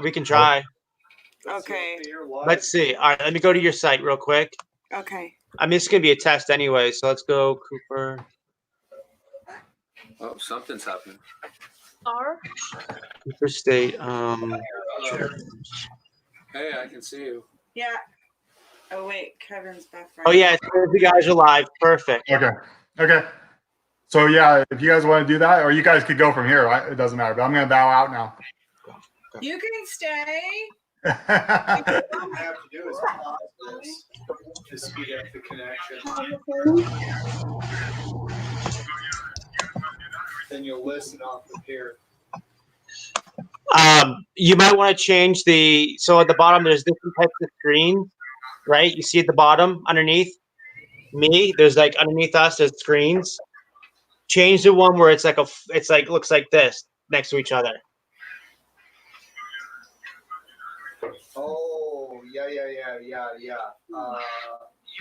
We can try. Okay. Let's see. All right, let me go to your site real quick. Okay. I mean, it's gonna be a test anyway, so let's go, Cooper. Oh, something's happening. Cooper State. Hey, I can see you. Yeah. Oh wait, Kevin's background. Oh yeah, you guys are live. Perfect. Okay. So yeah, if you guys want to do that, or you guys could go from here, right? It doesn't matter. But I'm gonna bow out now. You can stay. What you have to do is pause this to speed up the connection. Then you'll listen off of here. You might want to change so at the bottom there's different types of screens, right? You see at the bottom underneath me, there's like underneath us there's screens. Change the one where it's like looks like this next to each other. Oh, yeah.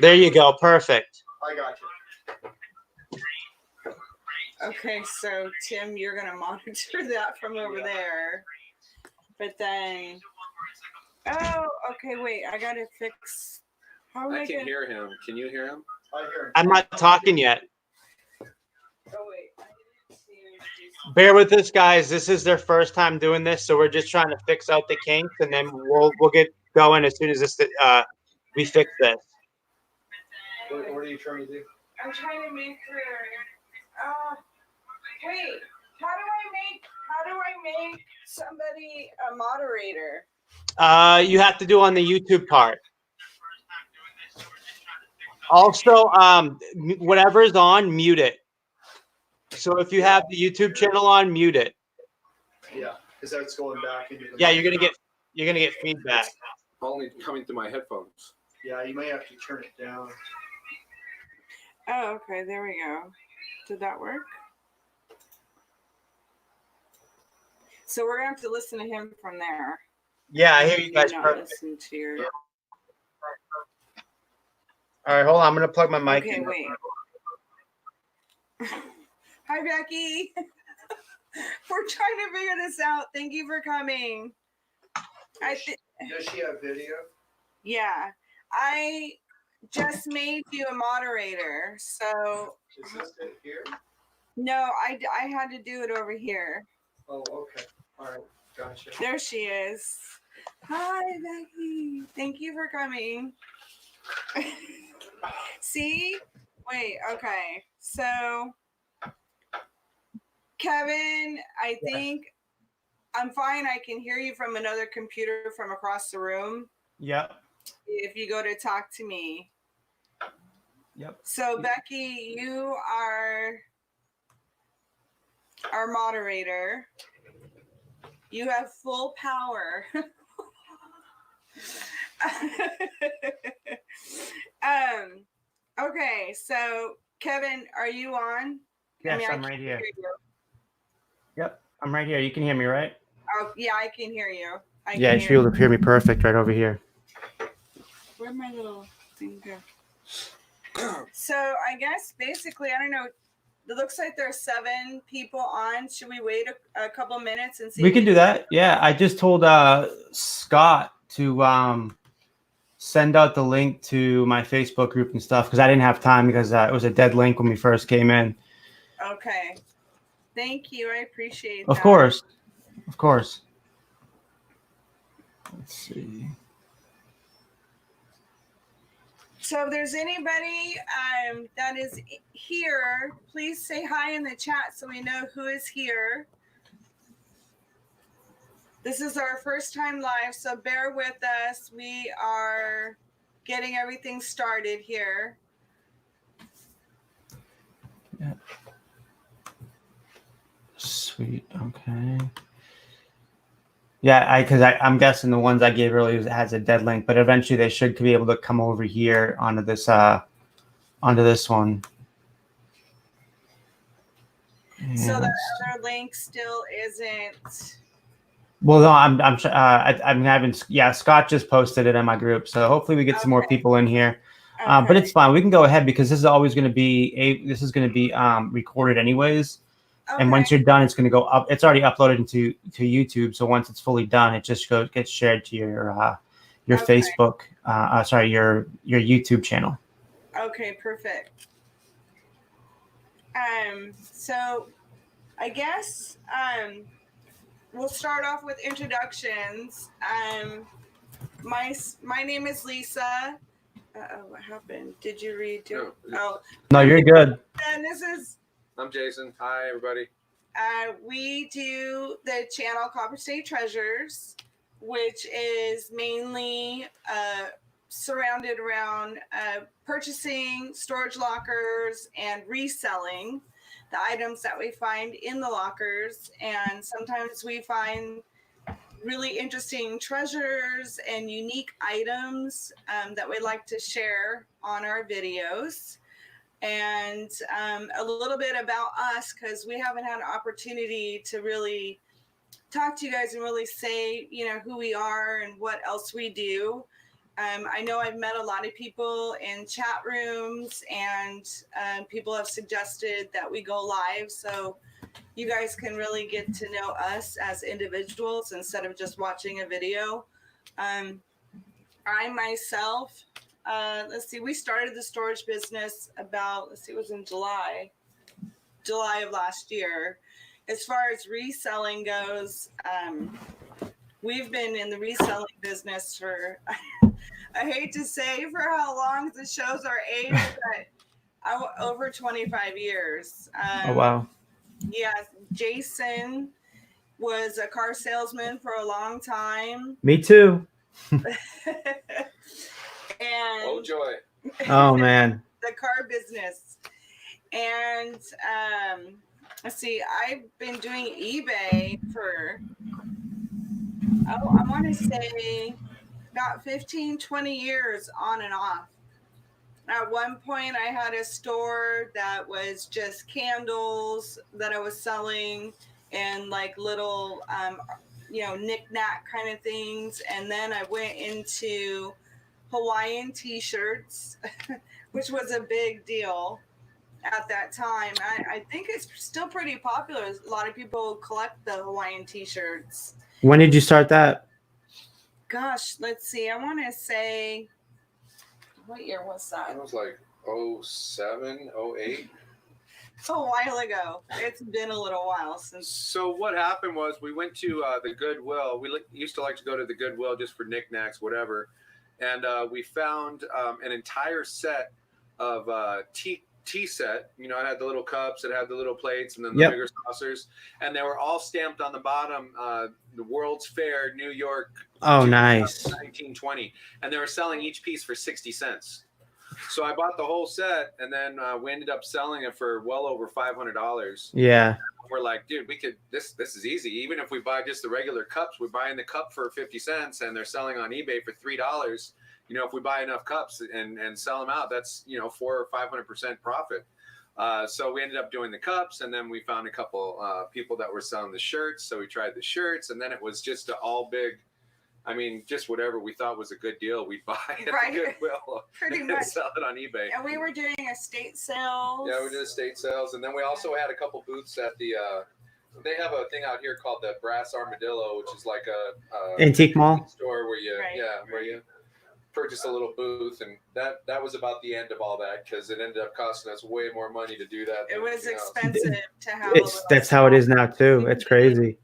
There you go. Perfect. I got you. Okay, so Tim, you're gonna monitor that from over there. But then, oh, okay, wait, I gotta fix. How am I can hear him. Can you hear him? I hear him. I'm not talking yet. Oh wait, I didn't see him. Bear with us, guys. This is their first time doing this, so we're just trying to fix out the kinks, and then we'll get going as soon as we fix this. What are you trying to do? I'm trying to make her. Wait, how do I make somebody a moderator? You have to do on the YouTube part. Also, whatever's on, mute it. So if you have the YouTube channel on, mute it. Yeah, because that's going back into the. Yeah, you're gonna get feedback. Only coming through my headphones. Yeah, you may have to turn it down. Oh, okay, there we go. Did that work? So we're gonna have to listen to him from there. Yeah, I hear you guys perfect. Listen to your... All right, hold on. I'm gonna plug my mic in. Okay, wait. Hi, Becky. We're trying to figure this out. Thank you for coming. Does she have video? Yeah, I just made you a moderator. So Is this it here? no, I had to do it over here. Oh, okay. All right, gotcha. There she is. Hi, Becky. Thank you for coming. See? Wait, okay. So, Kevin, I think I'm fine. I can hear you from another computer from across the room. Yep. If you go to talk to me. Yep. So, Becky, you are our moderator. You have full power. Okay, so Kevin, are you on? Yes, I'm right here. Yep, I'm right here. You can hear me, right? Oh, yeah, I can hear you. You should be able to hear me perfect right over here. Where'd my little thing go? So I guess basically, I don't know. It looks like there's 7 people on. Should we wait a couple minutes and see? We can do that. Yeah, I just told Scott to send out the link to my Facebook group and stuff because I didn't have time because it was a dead link when we first came in. Okay. Thank you. I appreciate that. Of course. Let's see. So if there's anybody that is here, please say hi in the chat so we know who is here. This is our first time live, so bear with us. We are getting everything started here. Yeah. Sweet. Okay. Yeah, because I'm guessing the ones I gave earlier has a dead link, but eventually they should be able to come over here onto this one. And so the other link still isn't. Well, no, I'm having. Yeah, Scott just posted it in my group, so hopefully we get some more people in here. Okay. But it's fine. We can go ahead because this is always going to be recorded anyways. And once you're done, it's going to go up. It's already uploaded to YouTube. So once it's fully done, it just gets shared to your Okay. Facebook. Your YouTube channel. Okay, perfect. So I guess we'll start off with introductions. My name is Lisa. What happened? Did you redo? No. Oh, No, you're good. and this is. I'm Jason. Hi, everybody. We do the channel Copper State Treasures, which is mainly surrounded around purchasing storage lockers and reselling the items that we find in the lockers. And sometimes we find really interesting treasures and unique items that we'd like to share on our videos. And a little bit about us, because we haven't had an opportunity to really talk to you guys and really say, who we are and what else we do. I know I've met a lot of people in chat rooms, and people have suggested that we go live so you guys can really get to know us as individuals instead of just watching a video. I myself, we started the storage business about, it was in July of last year. As far as reselling goes, we've been in the reselling business for, I hate to say for how long this shows our age, but over 25 years. Oh, wow. Yeah, Jason was a car salesman for a long time. Me too. And Oh, joy. Oh, man. The car business. And I've been doing eBay for, I want to say about 15, 20 years on and off. At one point, I had a store that was just candles that I was selling and like little, knick-knack kind of things. And then I went into Hawaiian t-shirts, which was a big deal at that time. I think it's still pretty popular. A lot of people collect the Hawaiian t-shirts. When did you start that? Gosh, let's see. I want to say, what year was that? It was like 07, 08. A while ago. It's been a little while since. So what happened was we went to the Goodwill. We used to like to go to the Goodwill just for knickknacks, whatever. And we found an entire set of tea set. It had the little cups, it had the little plates, and then the bigger saucers. And they were all stamped on the bottom, the World's Fair, New York. Oh, nice. 1920. And they were selling each piece for 60 cents. So I bought the whole set, and then we ended up selling it for well over $500. Yeah. We're like, dude, we could. This is easy. Even if we buy just the regular cups, we're buying the cup for 50 cents, and they're selling on eBay for $3. If we buy enough cups and sell them out, that's 400% or 500% profit. So we ended up doing the cups, and then we found a couple people that were selling the shirts. So we tried the shirts, and then it was just an all big. Just whatever we thought was a good deal, we'd buy at the Goodwill Pretty and much. sell it on eBay. And we were doing estate sales. Yeah, we did estate sales, and then we also had a couple booths at the. They have a thing out here called the Brass Armadillo, which is like a Antique mall store where you purchase a little booth, and that was about the end of all that because it ended up costing us way more money to do that. It was expensive to have. That's how it is now too. It's crazy.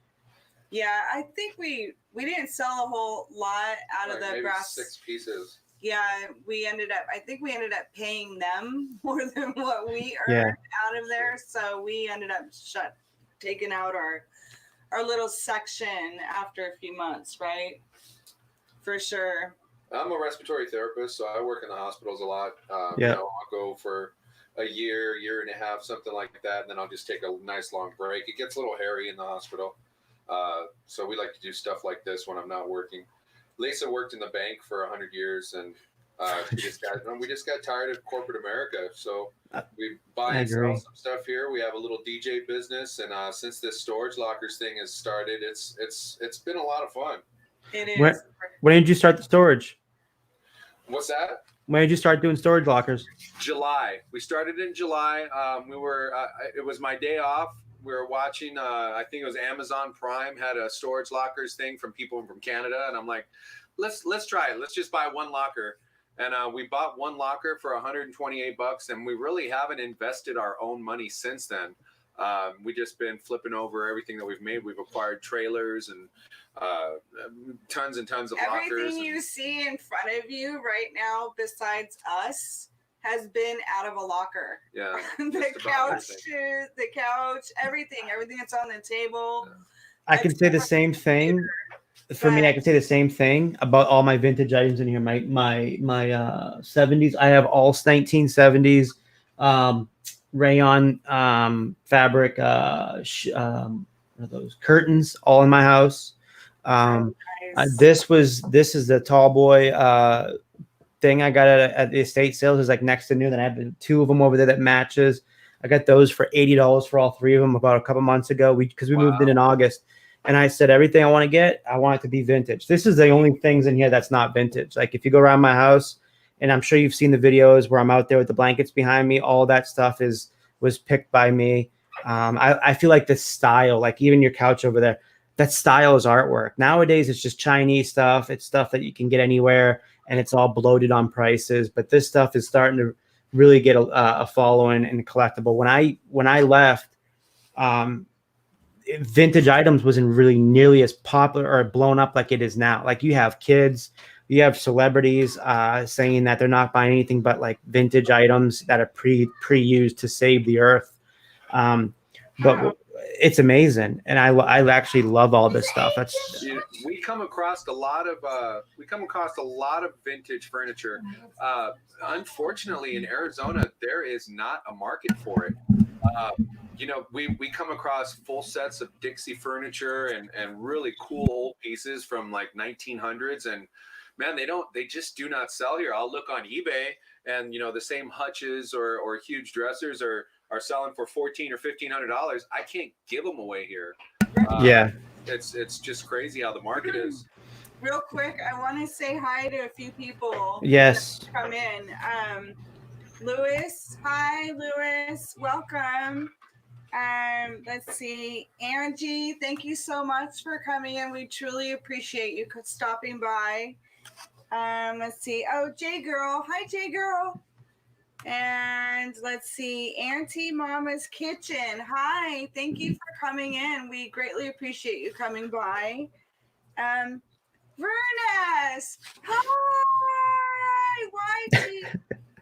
Yeah, I think we didn't sell a whole lot out of the maybe brass. 6 pieces. Yeah, I think we ended up paying them more than what we earned out of there. So we ended up taking out our little section after a few months, right? For sure. I'm a respiratory therapist, so I work in the hospitals a lot. I'll go for a year and a half, something like that, and then I'll just take a nice long break. It gets a little hairy in the hospital. So we like to do stuff like this when I'm not working. Lisa worked in the bank for 100 years, and we just got tired of corporate America. So we buy and sell some stuff here. We have a little DJ business, and since this storage lockers thing has started, it's been a lot of fun. It is. When did you start the storage? What's that? When did you start doing storage lockers? July. We started in July. It was my day off. were watching. I think it was Amazon Prime had a storage lockers thing from people from Canada, and I'm like, let's try it. Let's just buy one locker. And we bought one locker for $128, and we really haven't invested our own money since then. We've just been flipping over everything that we've made. We've acquired trailers and tons and tons of lockers. Everything you see in front of you right now, besides us, has been out of a locker. Yeah. The couch, everything that's on the table. I can say the same thing. For me, I can say the same thing about all my vintage items in here. My 70s. I have all 1970s rayon fabric. What are those curtains? All in my house. Nice. This is the tall boy thing I got at the estate sales. Is like next to new. Then I have 2 of them over there that matches. I got those for $80 for all 3 of them about a couple months ago. Because we moved in August. And I said, everything I want to get, I want it to be vintage. This is the only things in here that's not vintage. Like if you go around my house, and I'm sure you've seen the videos where I'm out there with the blankets behind me, all that stuff was picked by me. I feel like the style, like even your couch over there, that style is artwork. Nowadays, it's just Chinese stuff. It's stuff that you can get anywhere, and it's all bloated on prices. But this stuff is starting to really get a following and collectible. When I left, vintage items wasn't really nearly as popular or blown up like it is now. Like you have kids, you have celebrities saying that they're not buying anything but like vintage items that are pre-used to save the earth. But it's amazing, and I actually love all this stuff. We come across a lot of vintage furniture. Unfortunately, in Arizona, there is not a market for it. We come across full sets of Dixie furniture and really cool old pieces from like 1900s, and man, they just do not sell here. I'll look on eBay, and the same hutches or huge dressers are selling for $1,400 or $1,500. I can't give them away here. Yeah, it's just crazy how the market is. Real quick, I want to say hi to a few people. yes. That come in. Lewis, hi, Lewis, welcome. Let's see, Angie, thank you so much for coming in. We truly appreciate you stopping by. Let's see. Oh, J Girl, hi, J Girl. And let's see, Auntie Mama's Kitchen. Hi, thank you for coming in. We greatly appreciate you coming by. Verness, hi, YT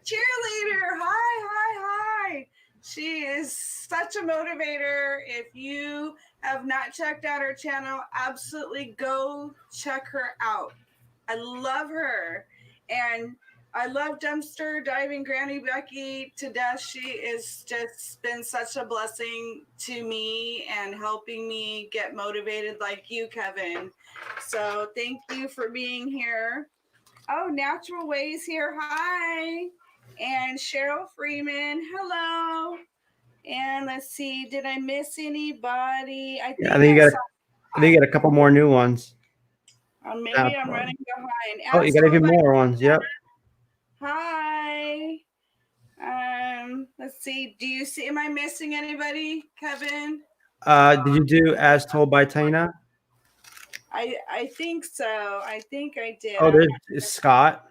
cheerleader. Hi. She is such a motivator. If you have not checked out her channel, absolutely go check her out. I love her. And I love Dumpster Diving Granny Becky to death. She is just been such a blessing to me and helping me get motivated like you, Kevin. So thank you for being here. Oh, Natural Ways here. Hi. And Cheryl Freeman. Hello. And let's see. Did I miss anybody? I think you got a couple more new ones. Maybe I'm running behind. Oh, you got even more ones. Yep. Hi. Let's see. Do you see? Am I missing anybody, Kevin? Did you do As Told by Tina? I think so. I think I did. Oh, there's Scott.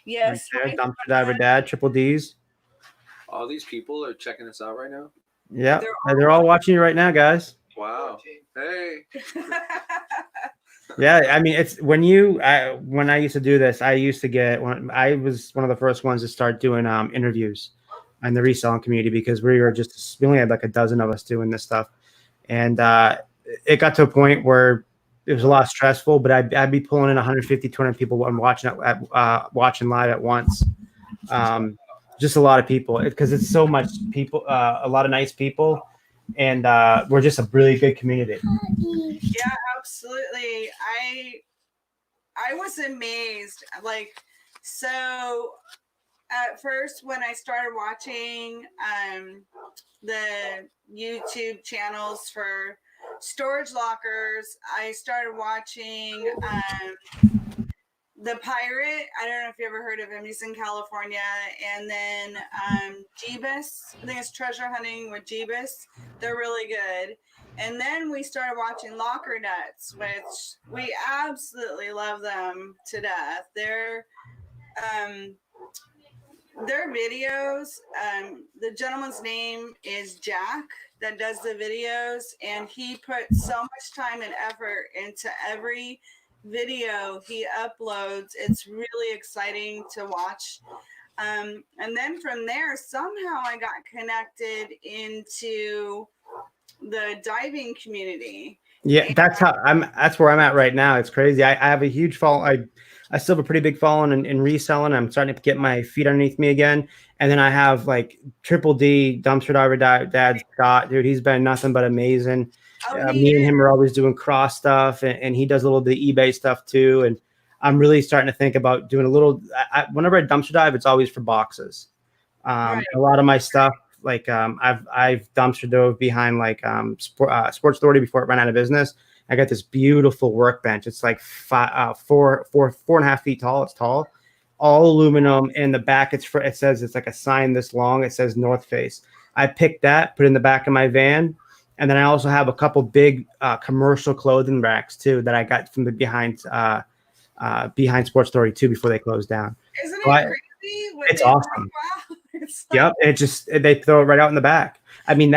Yes. Right, Dumpster Diver Dad, Triple D's. All these people are checking us out right now. Yeah, they're all watching you right now, guys. Wow. Hey. Yeah, I mean, it's when I used to do this, I used to get I was one of the first ones to start doing interviews in the reselling community because we only had like a dozen of us doing this stuff, and it got to a point where it was a lot stressful. But I'd be pulling in 150, 200 people watching live at once. Just a lot of people because it's so much people, a lot of nice people, and we're just a really good community. Yeah, absolutely. I was amazed. Like, so at first when I started watching the YouTube channels for storage lockers, I started watching the Pirate. I don't know if you ever heard of him. He's in California. And then Jeebus. I think it's Treasure Hunting with Jeebus. They're really good. And then we started watching Locker Nuts, which we absolutely love them to death. Their videos, the gentleman's name is Jack that does the videos, and he put so much time and effort into every video he uploads. It's really exciting to watch. And then from there, somehow I got connected into the diving community. Yeah, that's where I'm at right now. It's crazy. I have a huge I still have a pretty big following in reselling. I'm starting to get my feet underneath me again. And then I have like Triple D, Dumpster Diver Dad Scott, dude. He's been nothing but amazing. Me and him are always doing cross stuff, and he does a little bit of eBay stuff too. And I'm really starting to think about doing a little. Whenever I dumpster dive, it's always for boxes. A lot of my stuff, like I've dumpster dove behind like Sports Authority before it ran out of business. I got this beautiful workbench. It's like 4.5 feet tall. It's tall, all aluminum. In the back, it says it's like a sign this long. It says North Face. I picked that, put it in the back of my van, and then I also have a couple big commercial clothing racks too that I got from the behind Sports Authority too before they closed down. Isn't it crazy? It's awesome. It's like, yep, they throw it right out in the back. I mean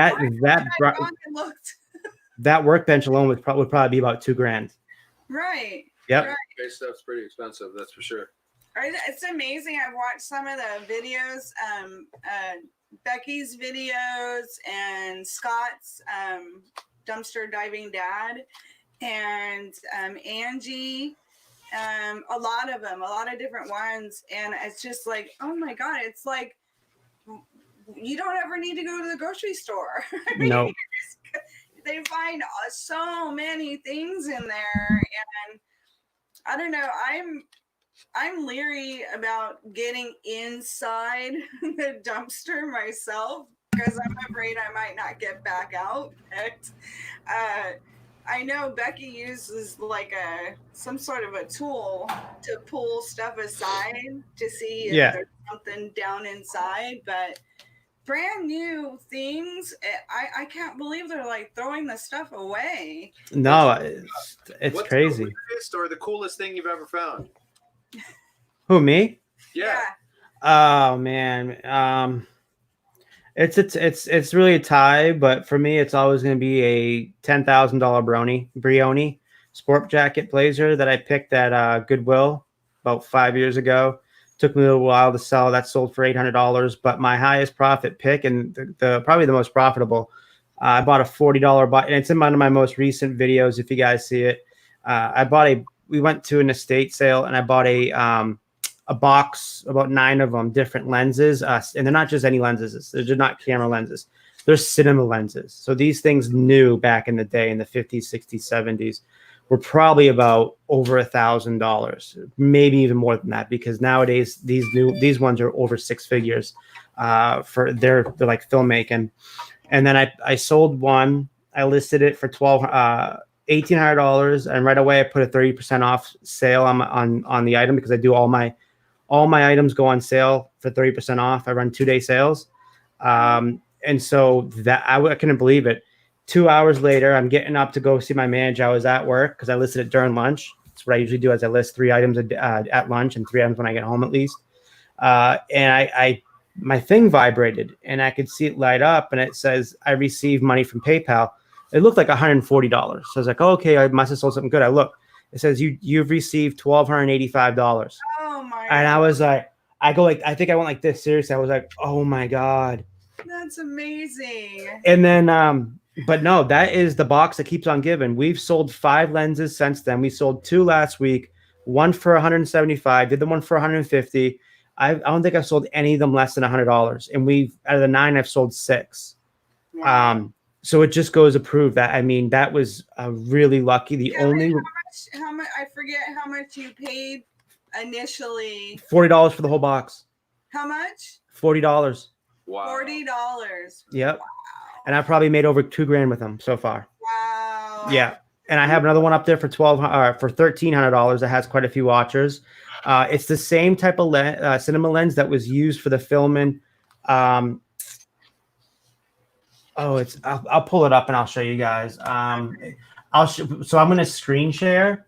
that workbench alone would probably be about $2,000. Right. Yep. Right. Base stuff's pretty expensive, that's for sure. It's amazing. I've watched some of the videos, Becky's videos and Scott's dumpster diving dad, and Angie. A lot of them, a lot of different ones, and it's just like, oh my god, it's like you don't ever need to go to the grocery store. I mean, no. They find so many things in there, and I don't know. I'm leery about getting inside the dumpster myself because I'm afraid I might not get back out. I know Becky uses like some sort of a tool to pull stuff aside to see if there's something down inside, but brand new things, I can't believe they're like throwing the stuff away. No, it's What's crazy. The weirdest or the coolest thing you've ever found? Who, me? Yeah. Oh man. It's really a tie, but for me, it's always going to be a $10,000 Brioni sport jacket blazer that I picked at Goodwill about 5 years ago. Took me a little while to sell. That sold for $800, but my highest profit pick and the probably the most profitable. I bought a $40 and it's in one of my most recent videos. If you guys see it, we went to an estate sale and I bought a box, about 9 of them, different lenses. And they're not just any lenses. They're not camera lenses. They're cinema lenses. So these things new back in the day in the 50s, 60s, 70s were probably about over $1,000, maybe even more than that, because nowadays these ones are over 6 figures for they're like filmmaking. And then I sold one. I listed it for $1,800, and right away I put a 30% off sale on the item because I do all my items go on sale for 30% off. I run 2-day sales. And so that I couldn't believe it. 2 hours later, I'm getting up to go see my manager. I was at work because I listed it during lunch. That's what I usually do, is I list 3 items at lunch and 3 items when I get home at least. And my thing vibrated and I could see it light up and it says, I received money from PayPal. It looked like $140. So I was like, oh, okay, I must have sold something good. I looked. It says you've received $1,285. Oh my! And I was like, I think I went like this. Seriously, I was like, oh my god, that's amazing. And then, but no, that is the box that keeps on giving. We've sold 5 lenses since then. We sold 2 last week, 1 for $175. Did the one for $150. I don't think I've sold any of them less than $100. And out of the 9, I've sold 6. Wow. So it just goes to prove that. I mean, that was really lucky. How much? I forget how much you paid initially. $40 for the whole box. How much? $40. Wow. $40. Yep. Wow. And I probably made over $2,000 with them so far. Wow. Yeah. And I have another one up there for $1,300 that has quite a few watchers. It's the same type of cinema lens that was used for the filming. I'll pull it up and I'll show you guys. So I'm going to screen share,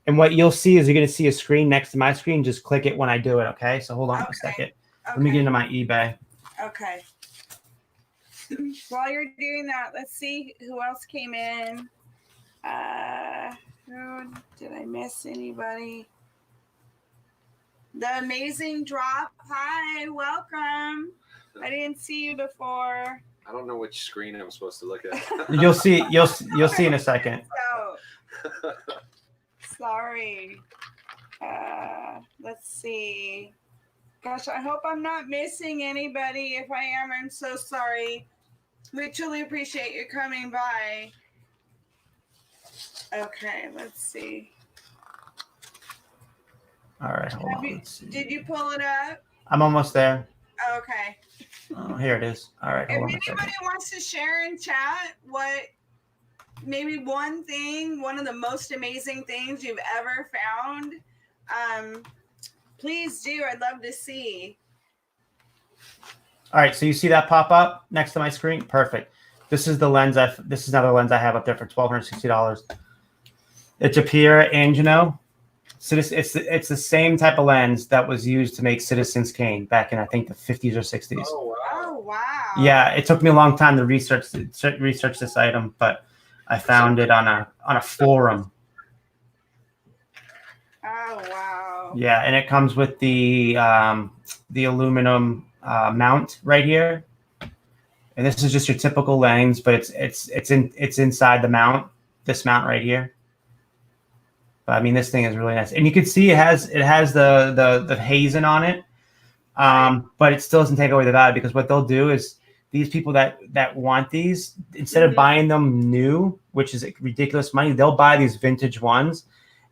and what you'll see is you're going to see a screen next to my screen. Just click it when I do it. Okay. So hold on a second. Okay. Let me get into my eBay. Okay. While you're doing that, let's see who else came in. Did I miss anybody? The Amazing Drop. Hi, welcome. I didn't see you before. I don't know which screen I'm supposed to look at. You'll see in a second. So, sorry. Let's see. Gosh, I hope I'm not missing anybody. If I am, I'm so sorry. We truly appreciate you coming by. Okay, let's see. All right, hold on. Let's see. Did you pull it up? I'm almost there. Okay. Oh, here it is. All right, hold on a If second. anybody wants to share in chat what maybe one of the most amazing things you've ever found, please do. I'd love to see. All right, so you see that pop up next to my screen? Perfect. This is the lens. This is another lens I have up there for $1,260. It's a Pierre Angino. It's the same type of lens that was used to make Citizens Kane back in, I think, the 50s or 60s. Oh, wow. Oh, wow. Yeah, it took me a long time to research this item, but I found it on a forum. Oh, wow. Yeah, and it comes with the aluminum mount right here, and this is just your typical lens, but it's inside the mount. This mount right here. But I mean, this thing is really nice, and you can see it has the hazing on it, but it still doesn't take away the value, because what they'll do is these people that want these, instead of buying them new, which is ridiculous money, they'll buy these vintage ones,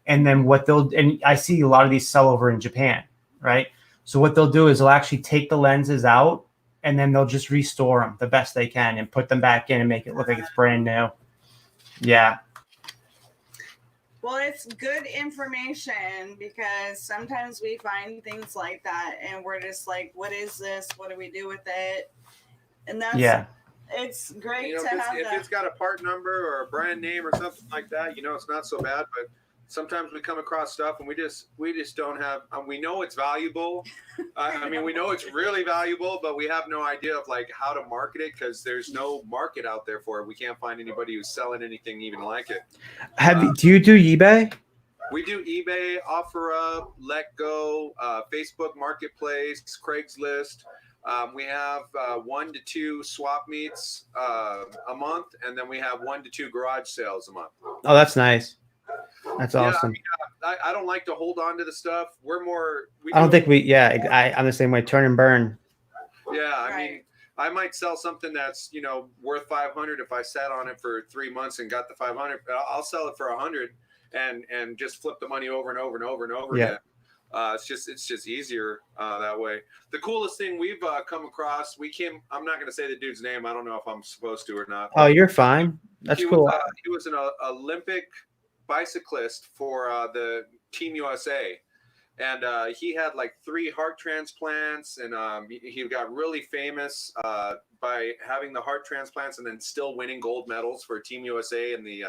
and then and I see a lot of these sell over in Japan, right? So what they'll do is they'll actually take the lenses out, and then they'll just restore them the best they can and put them back in and make it look like it's brand new. Yeah. Well, it's good information, because sometimes we find things like that and we're just like, what is this? What do we do with it? And that's, it's great to have if it's got a part number or a brand name or something like that, it's not so bad. But sometimes we come across stuff and we just don't have. We know it's valuable. I mean, we know it's really valuable, but we have no idea of like how to market it, because there's no market out there for it. We can't find anybody who's selling anything even like it. Do you do eBay? We do eBay, OfferUp, Let Go, Facebook Marketplace, Craigslist. We have 1 to 2 swap meets a month, and then we have 1 to 2 garage sales a month. Oh, that's nice. That's awesome. I don't like to hold on to the stuff. I'm the same way. Turn and burn. Yeah, I mean, I might sell something that's worth $500 if I sat on it for 3 months and got the $500. I'll sell it for $100 and just flip the money over and over and over and over again. It's just easier that way. The coolest thing we've come across, I'm not going to say the dude's name. I don't know if I'm supposed to or not. Oh, you're fine. That's cool. He was an Olympic bicyclist for the Team USA, and he had like 3 heart transplants, and he got really famous by having the heart transplants and then still winning gold medals for Team USA in the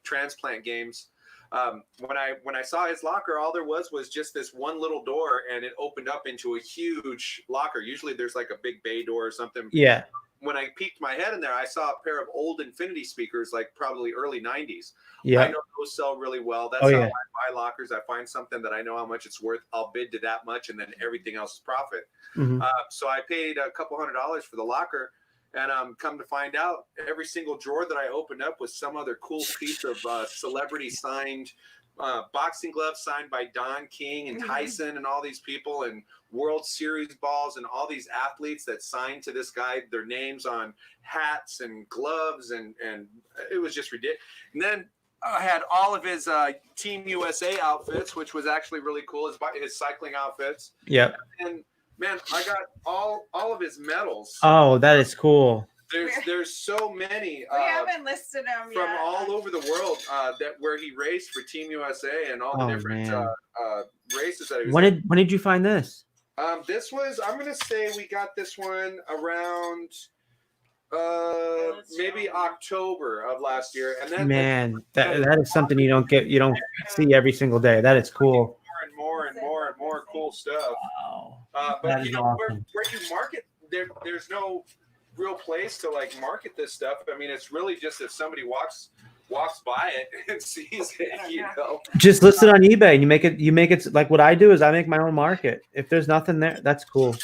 transplant games. When I saw his locker, all there was just this one little door, and it opened up into a huge locker. Usually there's like a big bay door or something. Yeah. When I peeked my head in there, I saw a pair of old Infinity speakers, like probably early 90s. Yeah. I know those sell really well. That's how I buy lockers. I find something that I know how much it's worth. I'll bid to that much, and then everything else is profit. Mm-hmm. So I paid a couple $100 for the locker, and come to find out, every single drawer that I opened up was some other cool piece of celebrity signed boxing gloves signed by Don King and Tyson and all these people, and World Series balls and all these athletes that signed to this guy their names on hats and gloves, and it was just ridiculous. And then I had all of his Team USA outfits, which was actually really cool, his cycling outfits. Yeah. And man, I got all of his medals. Oh, that is cool. There's so many. We haven't listed them from yet. all over the world where he raced for Team USA and all the different races that he was When did you find this? This was, I'm gonna say we got this one around maybe October of last year, and then Man, that is something you don't see every single day. That is cool. more and more cool stuff. Wow. But That is awesome. where you market, there's no real place to like market this stuff. I mean, it's really just if somebody walks by it and sees it, you know. Just list it on eBay and you make it like what I do is I make my own market. If there's nothing there, that's cool.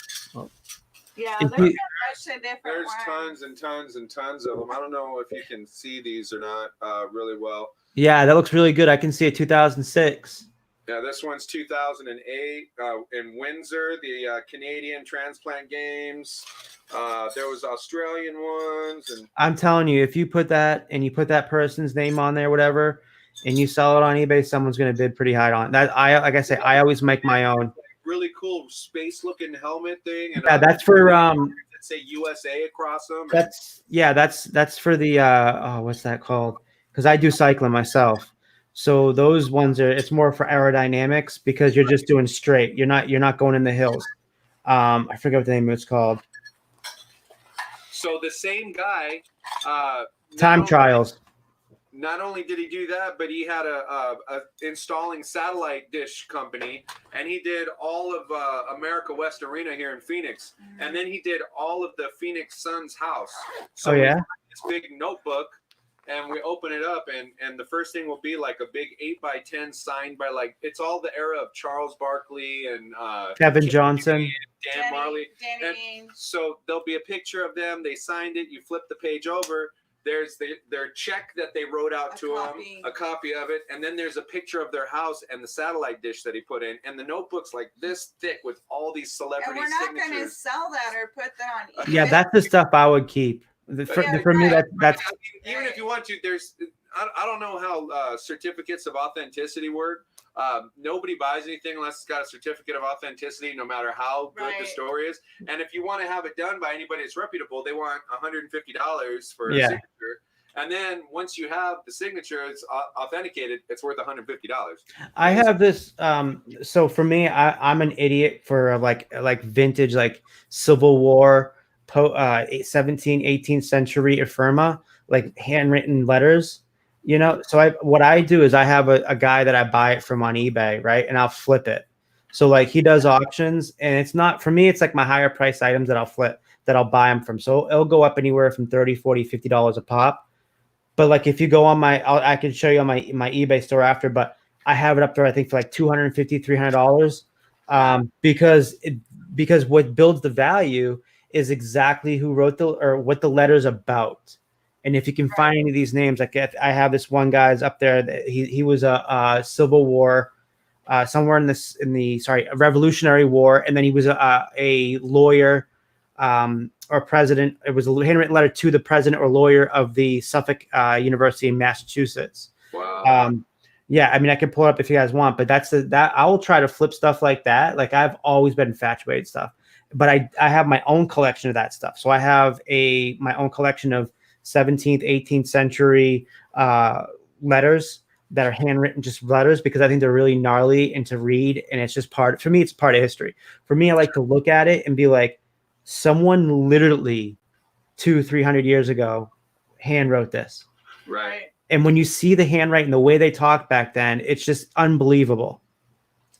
Yeah, If there's you- a bunch of different There's ones. tons and tons and tons of them. I don't know if you can see these or not really well. Yeah, that looks really good. I can see it 2006. Yeah, this one's 2008 in Windsor, the Canadian Transplant Games. There was Australian ones, and I'm telling you, if you put that and you put that person's name on there, whatever, and you sell it on eBay, someone's going to bid pretty high on it. That. Like I say, I always make my own. really cool space-looking helmet thing. And, Yeah, that's for that say USA across them. that's for the what's that called? Because I do cycling myself. So those ones it's more for aerodynamics because you're just doing straight. You're not going in the hills. I forget what the name of it's called. So the same guy. Time trials. Not only did he do that, but he had a installing satellite dish company, and he did all of America West Arena here in Phoenix, and then he did all of the Phoenix Suns house. So Oh yeah. this big notebook, and we open it up, and the first thing will be like a big 8x10 signed by like it's all the era of Charles Barkley and Kevin Johnson. Dan Marley. Danny. And so there'll be a picture of them. They signed it. You flip the page over. There's their check that they wrote out to him, a copy of it, and then there's a picture of their house and the satellite dish that he put in, and the notebook's like this thick with all these celebrity And we're not going to signatures. sell that or put that on eBay. Yeah, that's the stuff I would keep. For me, that's I mean, even if you want to, there's I don't know how certificates of authenticity work. Nobody buys anything unless it's got a certificate of authenticity, no matter how good the story is. And if you want to have it done by anybody that's reputable, they want $150 for a signature. And then once you have the signature, it's authenticated, it's worth $150. I have this. So for me, I'm an idiot for like vintage, like Civil War, 17th, 18th century ephemera, like handwritten letters. You know, so what I do is I have a guy that I buy it from on eBay, right? And I'll flip it. So like he does auctions, and it's not for me, it's like my higher price items that I'll flip, that I'll buy them from. So it'll go up anywhere from $30, $40, $50 a pop. But like if you go on I can show you on my eBay store after, but I have it up there, I think for like $250, $300. Because what builds the value is exactly who wrote or what the letter's about. And if you can find any of these names, like I have this one guy's up there. That he was a Civil War, somewhere in the Revolutionary War, and then he was a lawyer or president. It was a handwritten letter to the president or lawyer of the Suffolk University in Massachusetts. Wow. Yeah, I mean, I can pull it up if you guys want, but that I will try to flip stuff like that. Like I've always been infatuated stuff, but I have my own collection of that stuff. So I have my own collection of 17th, 18th century letters that are handwritten, just letters, because I think they're really gnarly and to read. And it's just for me, it's part of history. For me, I like to look at it and be like, someone literally 200-300 years ago hand wrote this. Right. And when you see the handwriting, the way they talked back then, it's just unbelievable.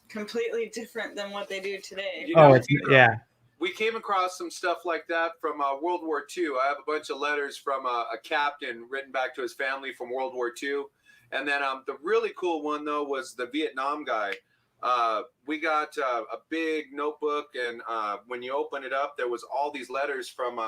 Completely different than what they do today. You know, yeah. We came across some stuff like that from World War II. I have a bunch of letters from a captain written back to his family from World War II. And then the really cool one, though, was the Vietnam guy. We got a big notebook, and when you open it up, there was all these letters from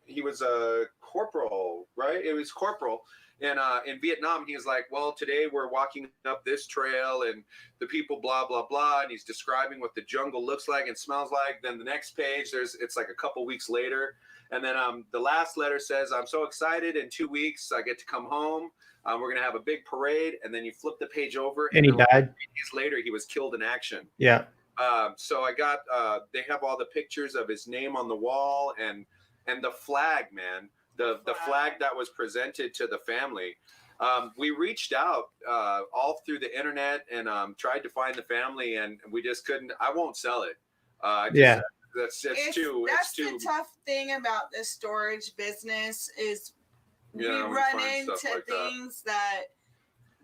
he was a corporal, right? It was corporal. And in Vietnam, he was like, well, today we're walking up this trail and the people, blah, blah, blah. And he's describing what the jungle looks like and smells like. Then the next page, it's like a couple weeks later. And then the last letter says, I'm so excited. In 2 weeks, I get to come home. We're going to have a big parade. And then you flip the page over. And he died. 8 days later, he was killed in action. Yeah. So I got, they have all the pictures of his name on the wall and the flag, man. The flag that was presented to the family. we reached out all through the internet and tried to find the family, and we just couldn't. I won't sell it. That's That's too. the tough thing about the storage business is we Yeah, we run find into stuff like that. things that.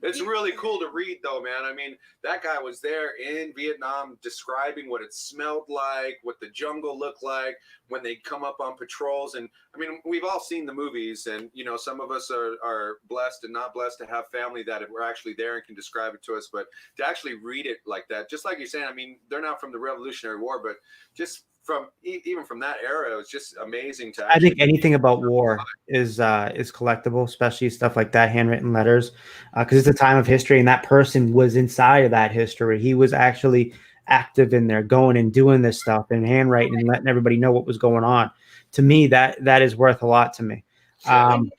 It's really cool to read, though, man. I mean, that guy was there in Vietnam describing what it smelled like, what the jungle looked like when they come up on patrols. And I mean, we've all seen the movies, and you know, some of us are blessed and not blessed to have family that were actually there and can describe it to us. But to actually read it like that, just like you're saying, I mean, they're not from the Revolutionary War, but just from even from that era, it was just amazing to. I think anything about war is collectible, especially stuff like that, handwritten letters, because it's a time of history, and that person was inside of that history. He was actually active in there, going and doing this stuff and handwriting and letting everybody know what was going on. To me, that is worth a lot to me. And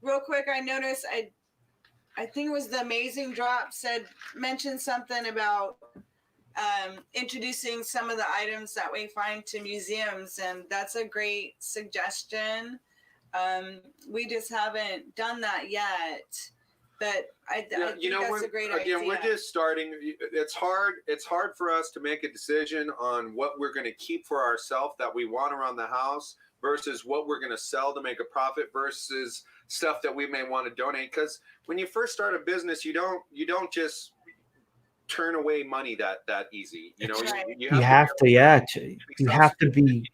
real quick, I noticed I think it was the Amazing Drop mentioned something about introducing some of the items that we find to museums, and that's a great suggestion. We just haven't done that yet, but I think that's a great idea. Again, we're just starting. It's hard for us to make a decision on what we're going to keep for ourselves that we want around the house versus what we're going to sell to make a profit versus stuff that we may want to donate. Because when you first start a business, you don't just turn away money that easy. You know, right. you have to be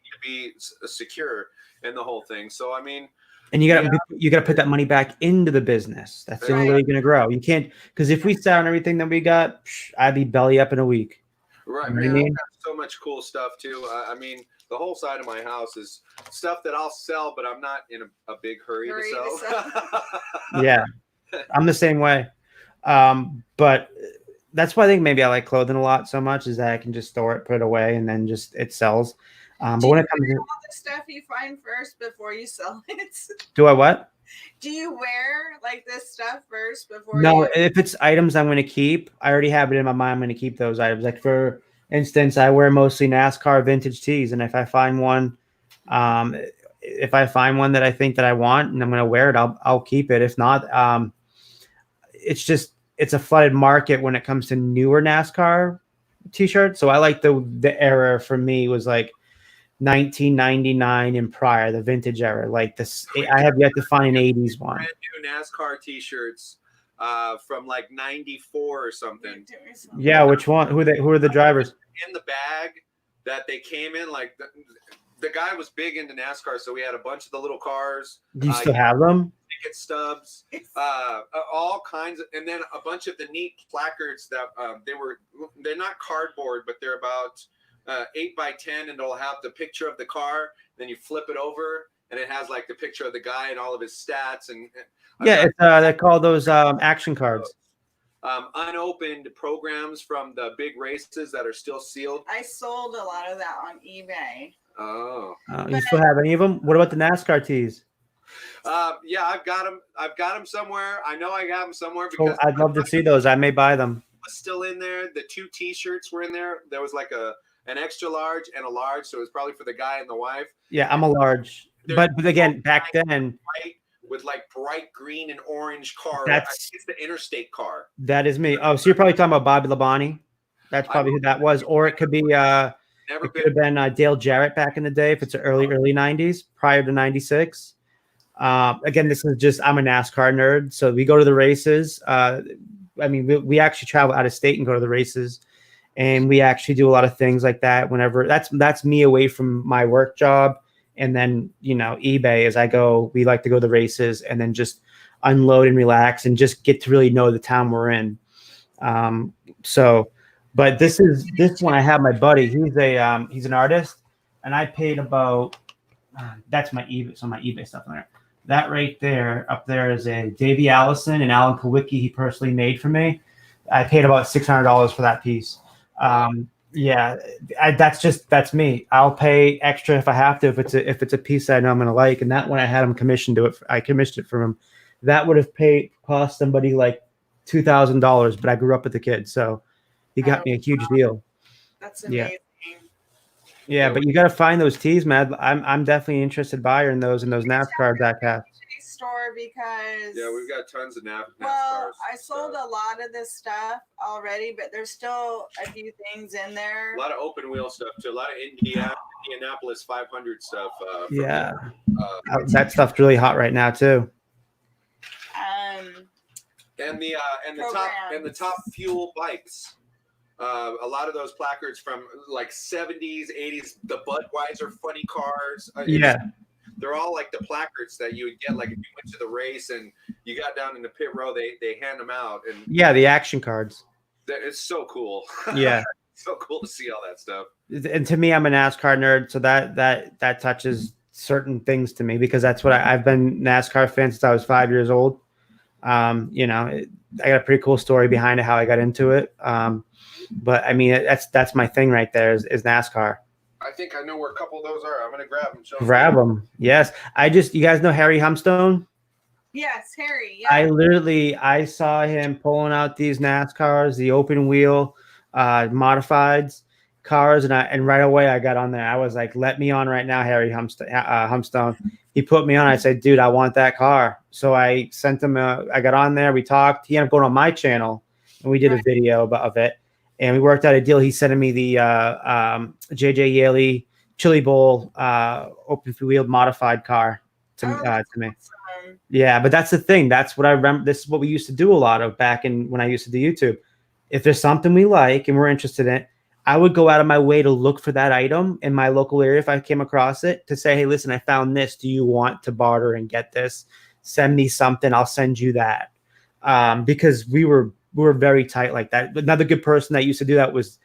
secure in the whole thing. So I mean, and you got to put that money back into the business. That's the only way you're going to grow. You can't, because if we sell everything that we got, I'd be belly up in a week. Right, you know man. I mean? I've got so much cool stuff too. I mean, the whole side of my house is stuff that I'll sell, but I'm not in a big hurry to sell. Yeah, I'm the same way. But that's why I think maybe I like clothing a lot so much, is that I can just store it, put it away, and then just it sells. But when it comes to all the stuff you find first before you sell it, do I what? Do you wear like this stuff first before? No, if it's items I'm going to keep, I already have it in my mind. I'm going to keep those items. Like for instance, I wear mostly NASCAR vintage tees, and if I find one, that I think that I want and I'm going to wear it, I'll keep it. If not, it's a flooded market when it comes to newer NASCAR t-shirts. So I like the era for me was like 1999 and prior, the vintage era. Like this, I have yet to find an 80s one. Brand new NASCAR t-shirts from like 94 or something. Yeah, which one? Who are the drivers? In the bag that they came in, like the guy was big into NASCAR, so we had a bunch of the little cars. Do you still have them? Ticket stubs, all kinds of, and then a bunch of the neat placards that they're not cardboard, but they're about 8x10, and they'll have the picture of the car. Then you flip it over, and it has like the picture of the guy and all of his stats. And they call those action cards. Unopened programs from the big races that are still sealed. I sold a lot of that on eBay. Oh, you still have any of them? What about the NASCAR tees? Yeah, I've got them somewhere. I know I got them somewhere because I'd love to see those. I may buy them. Still in there. The 2 t-shirts were in there. There was like an extra large and a large, so it was probably for the guy and the wife. Yeah, I'm a large. But again, back then, white with like bright green and orange car. It's the interstate car. That is me. Oh, so you're probably talking about Bobby Labonte. That's probably who that was. Or it could be could have been Dale Jarrett back in the day, if it's the early 90s, prior to 96. Again, this is just, I'm a NASCAR nerd, so we go to the races. I mean, we actually travel out of state and go to the races, and we actually do a lot of things like that. Whenever that's me away from my work job, and then eBay as I go. We like to go to the races and then just unload and relax and just get to really know the town we're in. But this one I have my buddy. He's an artist, and I paid about. That's my eBay. So my eBay stuff in there. That right there, up there is a Davey Allison and Alan Kowicki he personally made for me. I paid about $600 for that piece. That's me. I'll pay extra if I have to, if it's a piece that I know I'm going to like. And that one I had him commissioned I commissioned it from him. That would have cost somebody like $2,000, but I grew up with the kid, so he got me a huge deal. That's amazing. Yeah, but you got to find those tees, man. I'm definitely an interested buyer in those NASCAR backpacks. store because Yeah, we've got tons of NASCARs. Well, I sold a lot of this stuff already, but there's still a few things in there. A lot of open wheel stuff too. A lot of Indianapolis 500 stuff. Yeah, that stuff's really hot right now too. And the top fuel bikes. A lot of those placards from like 70s, 80s, the Budweiser funny cars. They're all like the placards that you would get like if you went to the race and you got down in the pit row, they hand them out. And yeah, the action cards. It's so cool. Yeah. So cool to see all that stuff. And to me, I'm a NASCAR nerd, so that touches certain things to me because that's what I've been NASCAR fan since I was 5 years old. You know, I got a pretty cool story behind it, how I got into it. But I mean, that's my thing right there is NASCAR. I think I know where a couple of those are. I'm gonna grab them. Grab them. Yes. You guys know Harry Humstone? Yes, Harry. Yeah. I saw him pulling out these NASCARs, the open wheel, modifieds cars, and right away I got on there. I was like, "Let me on right now, Harry Humstone." He put me on. I said, "Dude, I want that car." So I sent him. I got on there. We talked. He ended up going on my channel, and we did a video of it. And we worked out a deal. He sent me the JJ Yaley Chili Bowl open wheeled modified car to me. Awesome. Yeah, but that's the thing. That's what I remember. This is what we used to do a lot of back when I used to do YouTube. If there's something we like and we're interested in, I would go out of my way to look for that item in my local area if I came across it to say, "Hey, listen, I found this. Do you want to barter and get this? Send me something. I'll send you that." Because we were very tight like that. Another good person that used to do that was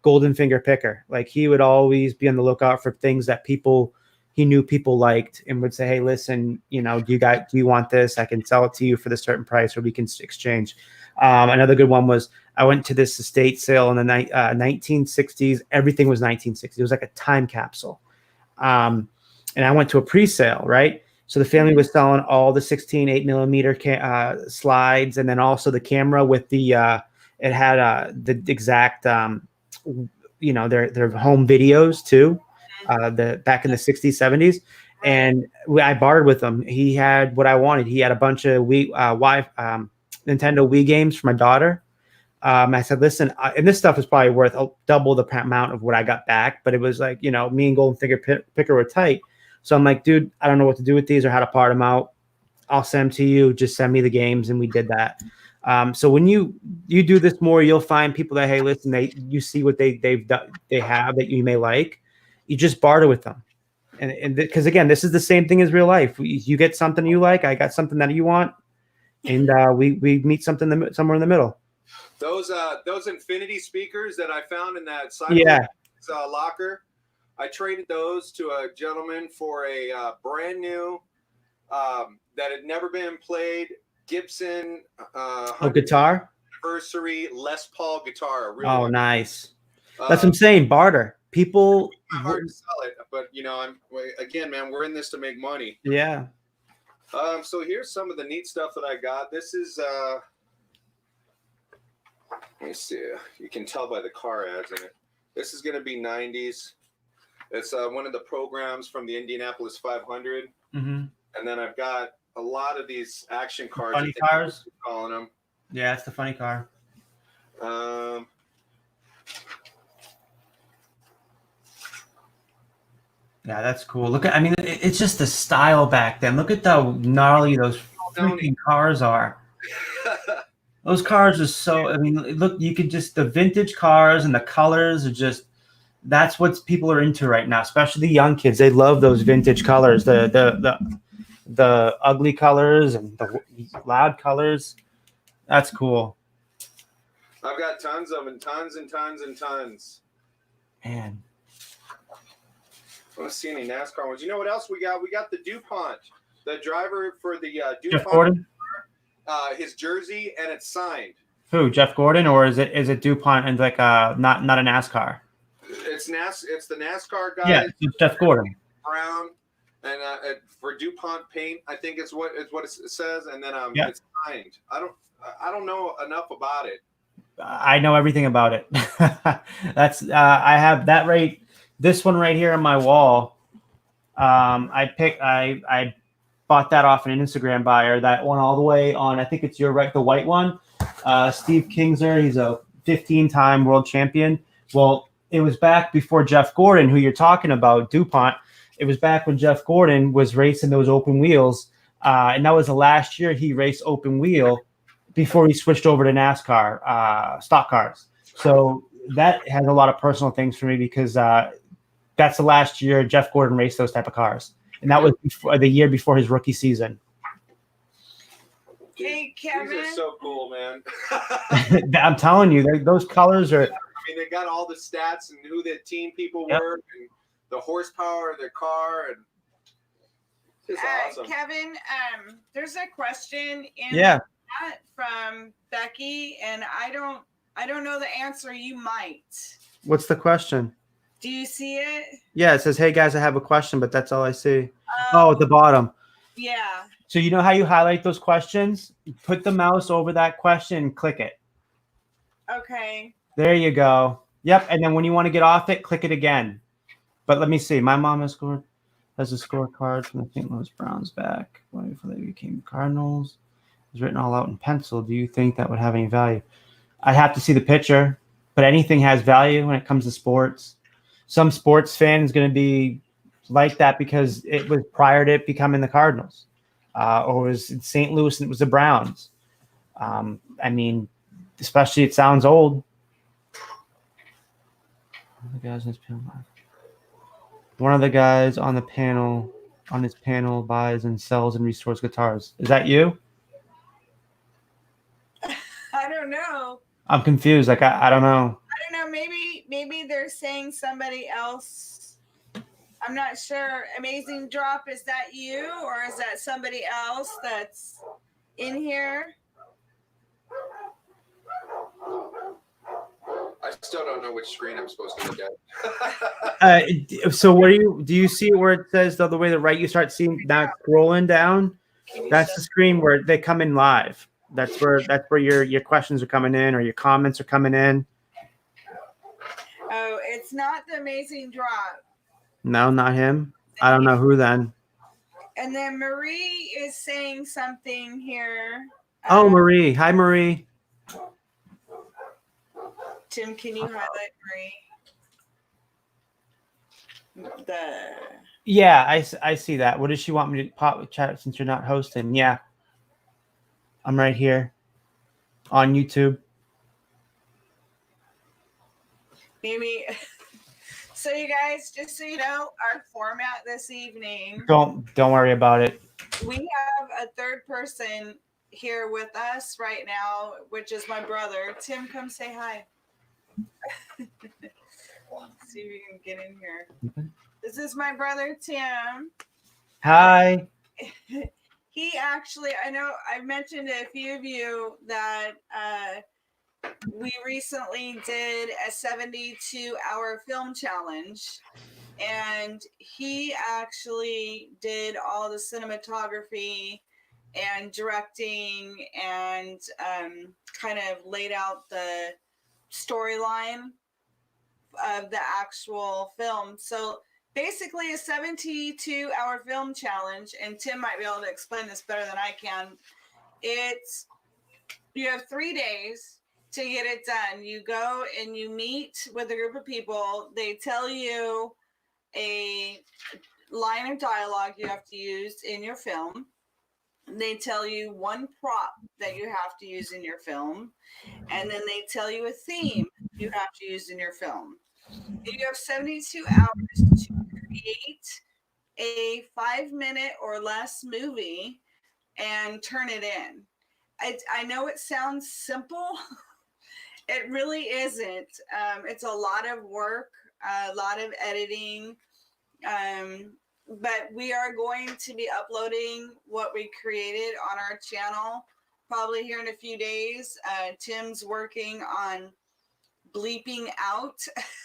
Golden Finger Picker. Like he would always be on the lookout for things that he knew people liked and would say, "Hey, listen, you know, do you want this? I can sell it to you for the certain price, or we can exchange." Another good one was I went to this estate sale in the 1960s. Everything was 1960s. It was like a time capsule. And I went to a pre-sale, right? So the family was selling all the 16 8mm slides, and then also the camera with the it had the exact you know, their home videos too. The back in the 60s, 70s, and I bartered with him. He had what I wanted. He had a bunch of Nintendo Wii games for my daughter. I said, "Listen," and this stuff is probably worth double the amount of what I got back, but it was like, you know, me and Golden Finger Picker were tight. So I'm like, "Dude, I don't know what to do with these or how to part them out. I'll send them to you. Just send me the games." And we did that. So when you do this more, you'll find people that, hey, listen, you see what they have that you may like. You just barter with them. And because again, this is the same thing as real life. You get something you like, I got something that you want, and we meet somewhere in the middle. Those Infinity speakers that I found in that locker, I traded those to a gentleman for a brand new that had never been played Gibson guitar anniversary Les Paul guitar. Nice. That's what I'm saying. Barter. People hard to sell it, but you know, again, man, we're in this to make money. Yeah. So here's some of the neat stuff that I got. This is let me see. You can tell by the car ads in it. This is going to be 90s. It's one of the programs from the Indianapolis 500. Mm-hmm. And then I've got a lot of these action cars. Funny cars? Calling them. Yeah, it's the funny car. Yeah, that's cool. I mean, it's just the style back then. Look at how gnarly those freaking cars are. Those cars are so, I mean, look, you could just, the vintage cars and the colors are just, that's what people are into right now, especially the young kids. They love those vintage colors, the ugly colors and the loud colors. That's cool. I've got tons of them, tons and tons and tons. Man. I don't see any NASCAR ones. You know what else we got? We got the DuPont, the driver for the DuPont. Jeff Gordon? His jersey, and it's signed. Who, Jeff Gordon, or is it DuPont and like not a NASCAR? It's the NASCAR guy. Yeah, it's Jeff Gordon. Brown, and for DuPont paint, I think it's what it says, and then it's signed. I don't know enough about it. I know everything about it. That's I have that right. This one right here on my wall. I bought that off an Instagram buyer. That one all the way on, I think it's your right, the white one. Steve Kingser, he's a 15-time world champion. Well, it was back before Jeff Gordon, who you're talking about, DuPont. It was back when Jeff Gordon was racing those open wheels. And that was the last year he raced open wheel before he switched over to NASCAR stock cars. So that has a lot of personal things for me because that's the last year Jeff Gordon raced those type of cars. And that was the year before his rookie season. Hey, These Kevin. are so cool, man. I'm telling you, those colors are. I mean, they got all the stats and who the team people were and the horsepower of their car, and it's awesome. Kevin, there's a question in Yeah. the chat from Becky, and I don't know the answer. You might. What's the question? Do you see it? Yeah, it says, "Hey guys, I have a question," but that's all I see. Oh, at the bottom. Yeah. So you know how you highlight those questions? You put the mouse over that question and click it. Okay. There you go. Yep. And then when you want to get off it, click it again. But let me see. My mom has a scorecard from the St. Louis Browns back before they became Cardinals. It's written all out in pencil. Do you think that would have any value? I'd have to see the picture, but anything has value when it comes to sports. Some sports fan is going to be like that because it was prior to it becoming the Cardinals. Or it was in St. Louis and it was the Browns. I mean, especially it sounds old. One of the guys on the panel, on his panel, buys and sells and restores guitars. Is that you? I don't know. I'm confused. Like I don't know. I don't know. Maybe they're saying somebody else. I'm not sure. Amazing Drop, is that you or is that somebody else that's in here? I still don't know which screen I'm supposed to look at. So what do you see where it says the other way to the right? You start seeing now scrolling down. That's the screen where they come in live. That's where your questions are coming in or your comments are coming in. Oh, it's not the Amazing Drop. No, not him. I don't know who then. And then Marie is saying something here. Oh, Marie. Hi, Marie. Tim, can you highlight Marie? Yeah, I see that. What does she want me to pop chat since you're not hosting? Yeah. I'm right here on YouTube. Maybe. So you guys, just so you know, our format this evening. Don't worry about it. We have a third person here with us right now, which is my brother. Tim, come say hi. See if you can get in here. Okay. This is my brother, Tim. Hi. He actually, I know I've mentioned to a few of you that we recently did a 72-hour film challenge, and he actually did all the cinematography and directing and kind of laid out the storyline of the actual film. So basically a 72-hour film challenge, and Tim might be able to explain this better than I can. You have 3 days to get it done. You go and you meet with a group of people. They tell you a line of dialogue you have to use in your film. They tell you one prop that you have to use in your film. And then they tell you a theme you have to use in your film. You have 72 hours to create a 5-minute or less movie and turn it in. I know it sounds simple. It really isn't. It's a lot of work, a lot of editing. But we are going to be uploading what we created on our channel probably here in a few days. Tim's working on bleeping out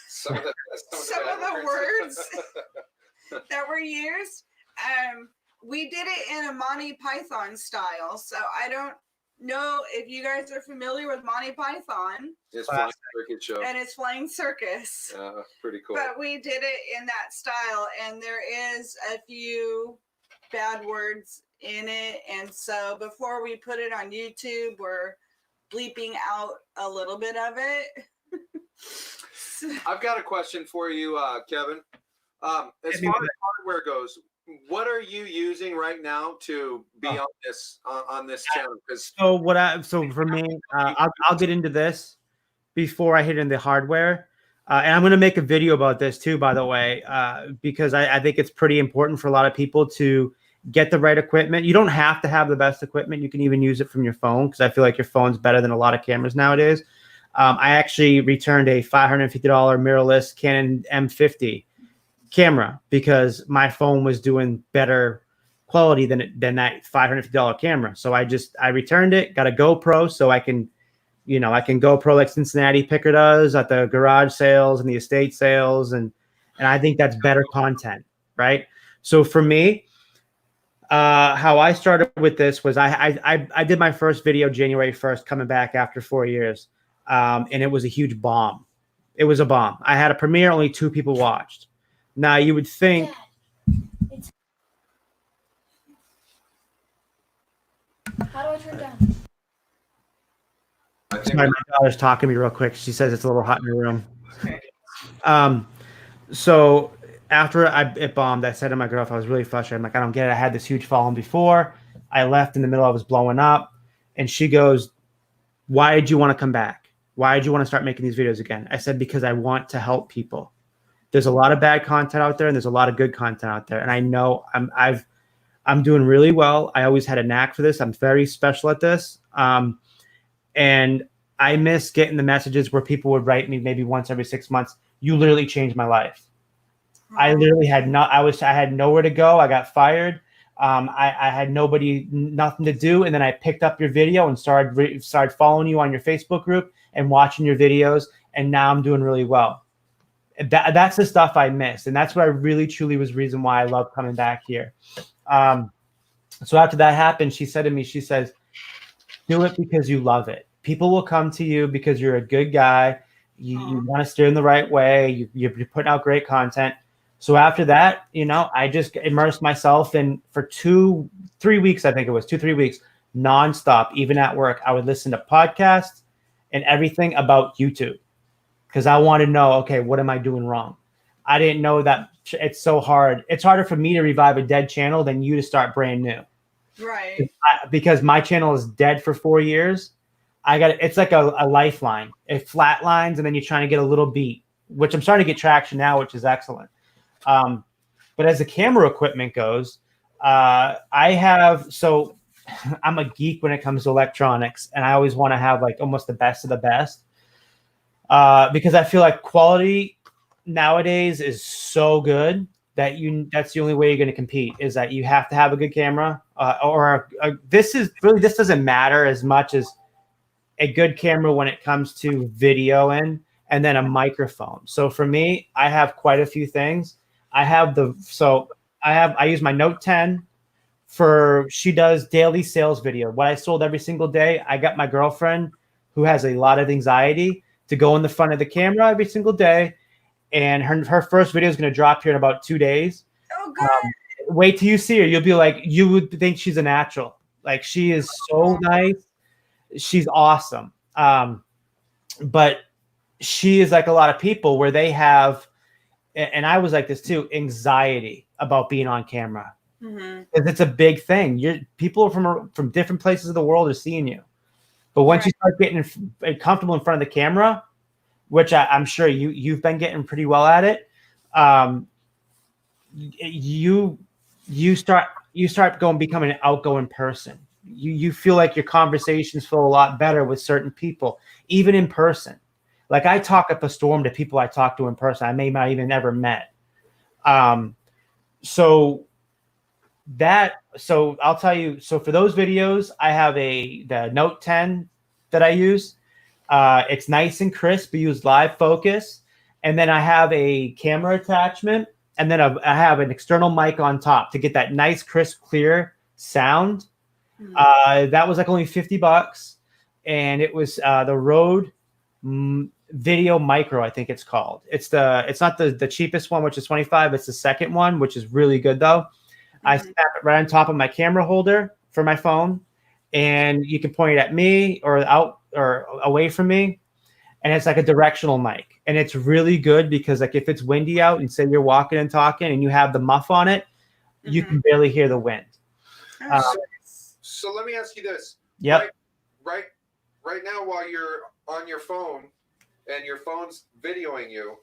some of the words that were used. We did it in a Monty Python style, so I don't know if you guys are familiar with Monty Python. It's Flying Circus show. And it's Flying Circus. Pretty cool. But we did it in that style, and there is a few bad words in it. And so before we put it on YouTube, we're bleeping out a little bit of it. I've got a question for you, Kevin. As far as hardware goes, what are you using right now to be on this channel? Because so for me, I'll get into this before I hit in the hardware. And I'm going to make a video about this too, by the way, because I think it's pretty important for a lot of people to get the right equipment. You don't have to have the best equipment. You can even use it from your phone, because I feel like your phone's better than a lot of cameras nowadays. I actually returned a $550 mirrorless Canon M50 camera because my phone was doing better quality than that $550 camera. So I returned it, got a GoPro so I can GoPro like Cincinnati Picker does at the garage sales and the estate sales. And I think that's better content, right? So for me, how I started with this was I did my first video January 1st, coming back after 4 years. And it was a huge bomb. It was a bomb. I had a premiere, only 2 people watched. Now you would think, how do I turn down? sorry, my daughter's talking to me real quick. She says it's a little hot in the room. So after it bombed, I said to my girlfriend, I was really frustrated. I'm like, I don't get it. I had this huge following before. I left in the middle. I was blowing up. And she goes, why did you want to come back? Why did you want to start making these videos again? I said, because I want to help people. There's a lot of bad content out there, and there's a lot of good content out there. And I know I'm doing really well. I always had a knack for this. I'm very special at this. And I miss getting the messages where people would write me maybe once every 6 months. You literally changed my life. I literally had I had nowhere to go. I got fired. I had nothing to do. And then I picked up your video and started following you on your Facebook group and watching your videos. And now I'm doing really well. That's the stuff I missed. And that's what I really, truly was the reason why I love coming back here. So after that happened, she said to me, she says, do it because you love it. People will come to you because you're a good guy. You want to steer in the right way. You're putting out great content. So after that, I just immersed myself in for 2-3 weeks. I think it was 2-3 weeks nonstop. Even at work, I would listen to podcasts and everything about YouTube because I want to know, okay, what am I doing wrong? I didn't know that it's so hard. It's harder for me to revive a dead channel than you to start brand new. Right. Because my channel is dead for 4 years. It's like a lifeline. It flatlines and then you're trying to get a little beat, which I'm starting to get traction now, which is excellent. But as the camera equipment goes, I'm a geek when it comes to electronics, and I always want to have like almost the best of the best. Because I feel like quality nowadays is so good that that's the only way you're going to compete, is that you have to have a good camera, this doesn't matter as much as a good camera when it comes to video and then a microphone. So for me, I have quite a few things. I use my Note 10 she does daily sales video. What I sold every single day, I got my girlfriend who has a lot of anxiety to go in the front of the camera every single day. And her first video is going to drop here in about 2 days. Oh, good. Wait till you see her. You'll be like, you would think she's a natural. Like, she is so nice. She's awesome. But she is like a lot of people where they have, and I was like this too, anxiety about being on camera. Mm-hmm. Because it's a big thing. People from different places of the world are seeing you. But once you start getting comfortable in front of the camera, which I'm sure you've been getting pretty well at it, you start becoming an outgoing person. You feel like your conversations feel a lot better with certain people, even in person. Like, I talk up a storm to people I talk to in person I may not even ever met. So I'll tell you. So for those videos, I have the Note 10 that I use. It's nice and crisp. We use live focus, and then I have a camera attachment, and then I have an external mic on top to get that nice, crisp, clear sound. That was like only $50, and it was the Rode Video Micro, I think it's called. It's not the cheapest one, which is $25. It's the second one, which is really good though. I snap it right on top of my camera holder for my phone, and you can point it at me or out or away from me. And it's like a directional mic, and it's really good because like if it's windy out and say you're walking and talking and you have the muff on it, you can barely hear the wind. So let me ask you this. Yep. Right now, while you're on your phone and your phone's videoing you,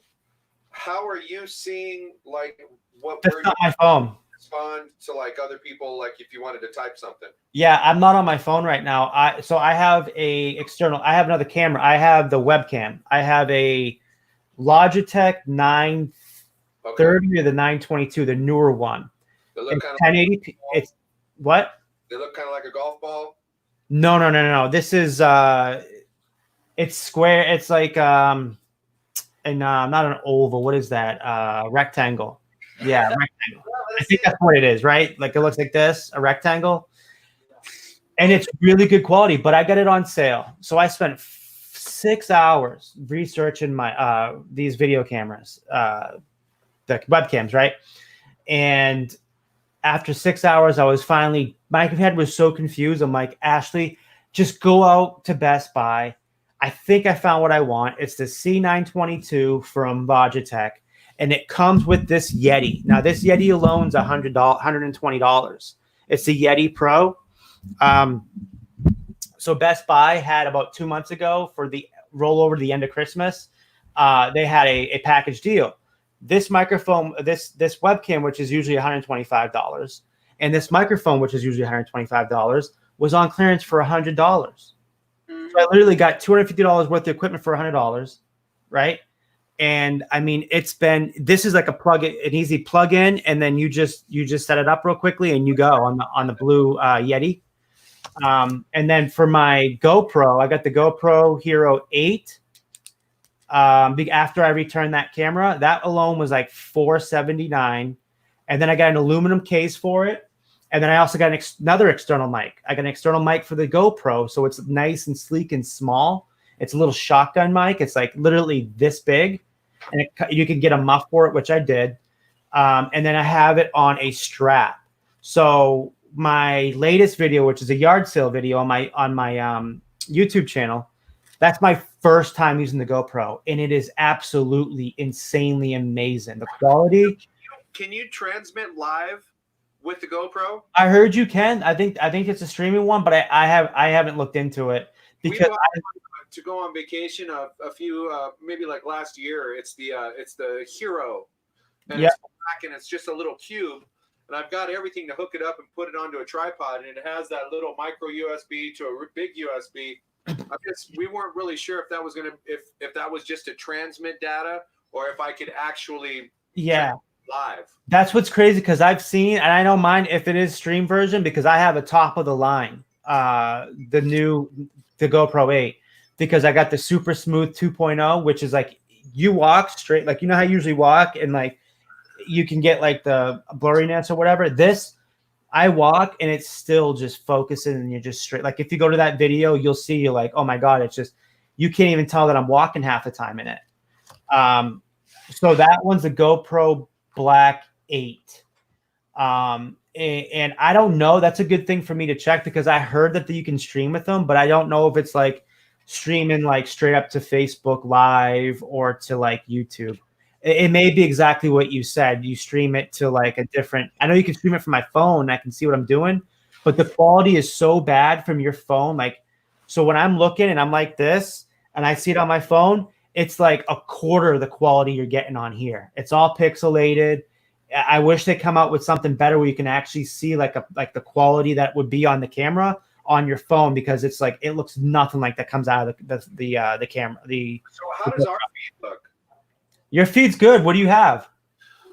how are you seeing like what That's not my phone. Respond to like other people, like if you wanted to type something? Yeah, I'm not on my phone right now. I have I have another camera. I have the webcam. I have a Logitech 930 or the 922, the newer one. They look kind of 1080p. It's what? They look kind of like a golf ball. No. This is it's square. It's like not an oval. What is that? Rectangle. Yeah, rectangle. I think that's what it is, right? Like it looks like this, a rectangle. And it's really good quality, but I got it on sale. So I spent 6 hours researching my these video cameras, the webcams, right? And after 6 hours, I was finally, my head was so confused. I'm like, Ashley, just go out to Best Buy. I think I found what I want. It's the C922 from Logitech, and it comes with this Yeti. Now, this Yeti alone is $120. It's the Yeti Pro. So Best Buy had about 2 months ago for the rollover to the end of Christmas, they had a package deal. This microphone, this webcam, which is usually $125, and this microphone, which is usually $125, was on clearance for $100. So I literally got $250 worth of equipment for $100, right? And I mean, this is like an easy plug in, and then you just set it up real quickly and you go on the blue Yeti. And then for my GoPro, I got the GoPro Hero 8. After I returned that camera, that alone was like $479, and then I got an aluminum case for it, and then I also got another external mic. I got an external mic for the GoPro, so it's nice and sleek and small. It's a little shotgun mic. It's like literally this big, and you can get a muff for it, which I did. And then I have it on a strap. So my latest video, which is a yard sale video on my YouTube channel, that's my first time using the GoPro, and it is absolutely insanely amazing. The quality. Can you transmit live with the GoPro? I heard you can. I think it's a streaming one, but I haven't looked into it because to go on vacation a few maybe like last year. It's the Hero, and it's black, and it's just a little cube. And I've got everything to hook it up and put it onto a tripod, and it has that little micro USB to a big USB. We weren't really sure if that was if that was just to transmit data or if I could actually live. That's what's crazy, because I've seen, and I know mine, if it is stream version, because I have a top of the line, the GoPro 8, because I got the super smooth 2.0, which is like you walk straight, like you know how you usually walk and like you can get like the blurriness or whatever. This, I walk and it's still just focusing and you're just straight. Like if you go to that video, you'll see, you're like, oh my God, it's just, you can't even tell that I'm walking half the time in it. So that one's the GoPro Black 8. And I don't know, that's a good thing for me to check, because I heard that you can stream with them, but I don't know if it's like streaming like straight up to Facebook Live or to like YouTube. It may be exactly what you said. You stream it to like a different, I know you can stream it from my phone. I can see what I'm doing, but the quality is so bad from your phone. Like, so when I'm looking and I'm like this and I see it on my phone, it's like a quarter of the quality you're getting on here. It's all pixelated. I wish they come out with something better where you can actually see like the quality that would be on the camera on your phone, because it's like, it looks nothing like that comes out of the camera. So how does our feed look? Your feed's good. What do you have?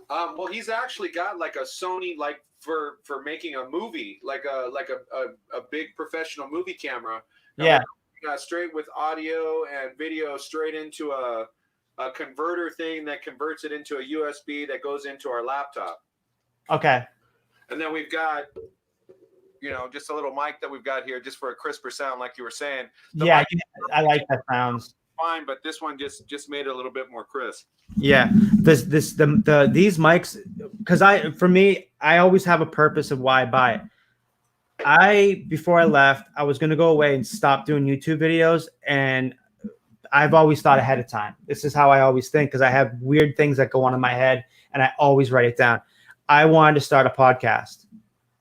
Well, he's actually got like a Sony, like for making a movie, like a big professional movie camera. Yeah. Straight with audio and video straight into a converter thing that converts it into a USB that goes into our laptop. Okay. And then we've got, just a little mic that we've got here just for a crisper sound, like you were saying. Yeah, I like that sounds. fine, but this one just made it a little bit more crisp. Yeah, these mics, because I always have a purpose of why I buy it. Before I left, I was gonna go away and stop doing YouTube videos, and I've always thought ahead of time. This is how I always think because I have weird things that go on in my head, and I always write it down. I wanted to start a podcast,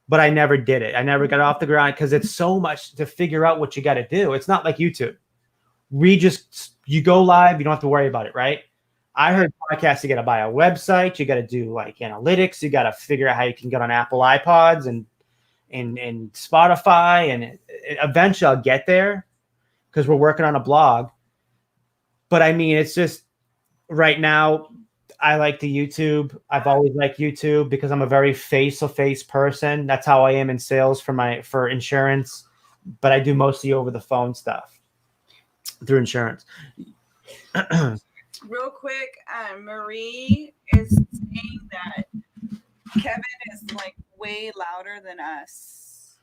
but I never did it. I never got off the ground because it's so much to figure out what you got to do. It's not like YouTube. You go live, you don't have to worry about it, right? I heard podcasts, you got to buy a website, you got to do like analytics, you got to figure out how you can get on Apple iPods and Spotify, and eventually I'll get there because we're working on a blog. But I mean, it's just right now I like the YouTube. I've always liked YouTube because I'm a very face-to-face person. That's how I am in sales for insurance, but I do mostly over the phone stuff through insurance. Real quick, Marie is saying that Kevin is like way louder than us.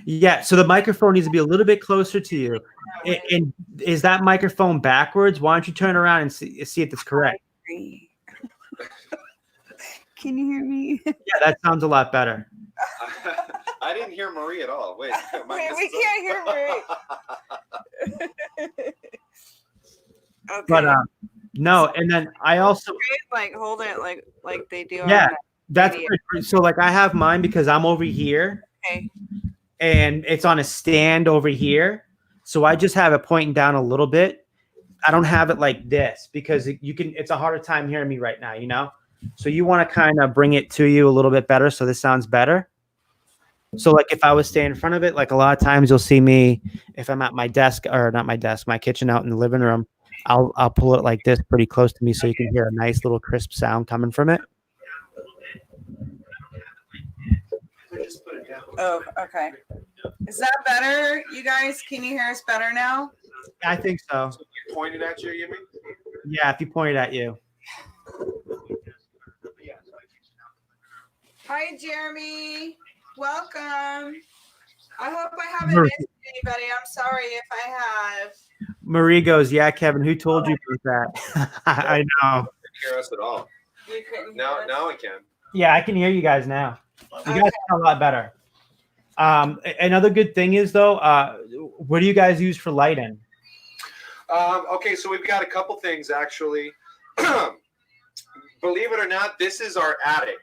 Yeah, so the microphone needs to be a little bit closer to you. And is that microphone backwards? Why don't you turn around and see if it's correct? Can you hear me? Yeah, that sounds a lot better. I didn't hear Marie at all. Wait, we can't hear Marie. Okay. But no, and then I also like hold it like they do. Yeah, on that's video. good. So like I have mine because I'm over here. Okay. And it's on a stand over here. So I just have it pointing down a little bit. I don't have it like this because it's a harder time hearing me right now, you know? So you want to kind of bring it to you a little bit better. So this sounds better. So like if I was staying in front of it, like a lot of times you'll see me, if I'm at my desk or not my desk, my kitchen out in the living room, I'll pull it like this pretty close to me so you can hear a nice little crisp sound coming from it. Oh, okay. Is that better, you guys? Can you hear us better now? I think so. So you pointed at you mean? Yeah, if you pointed at you. Hi, Jeremy. Welcome. I hope I haven't missed anybody. I'm sorry if I have. Marie goes, yeah, Kevin, who told you about that? I know. Couldn't hear us at all. You couldn't hear Now us? I can. Yeah, I can hear you guys now. You guys sound a lot better. Another good thing is, though, what do you guys use for lighting? Okay, so we've got a couple things, actually. Believe it or not, this is our attic.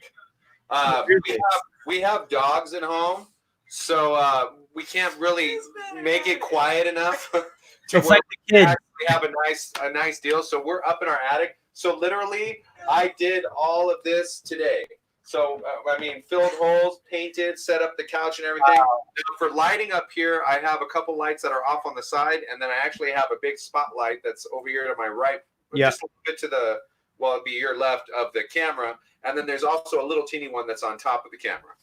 We have dogs at home, so we can't really make it quiet enough to It's like the kids. We have a nice deal. So we're up in our attic. So literally, I did all of this today. So I mean, filled holes, painted, set up the couch and everything. Wow. For lighting up here, I have a couple lights that are off on the side, and then I actually have a big spotlight that's over here to my right, just a little bit to the it'd be your left of the camera, and then there's also a little teeny one that's on top of the camera.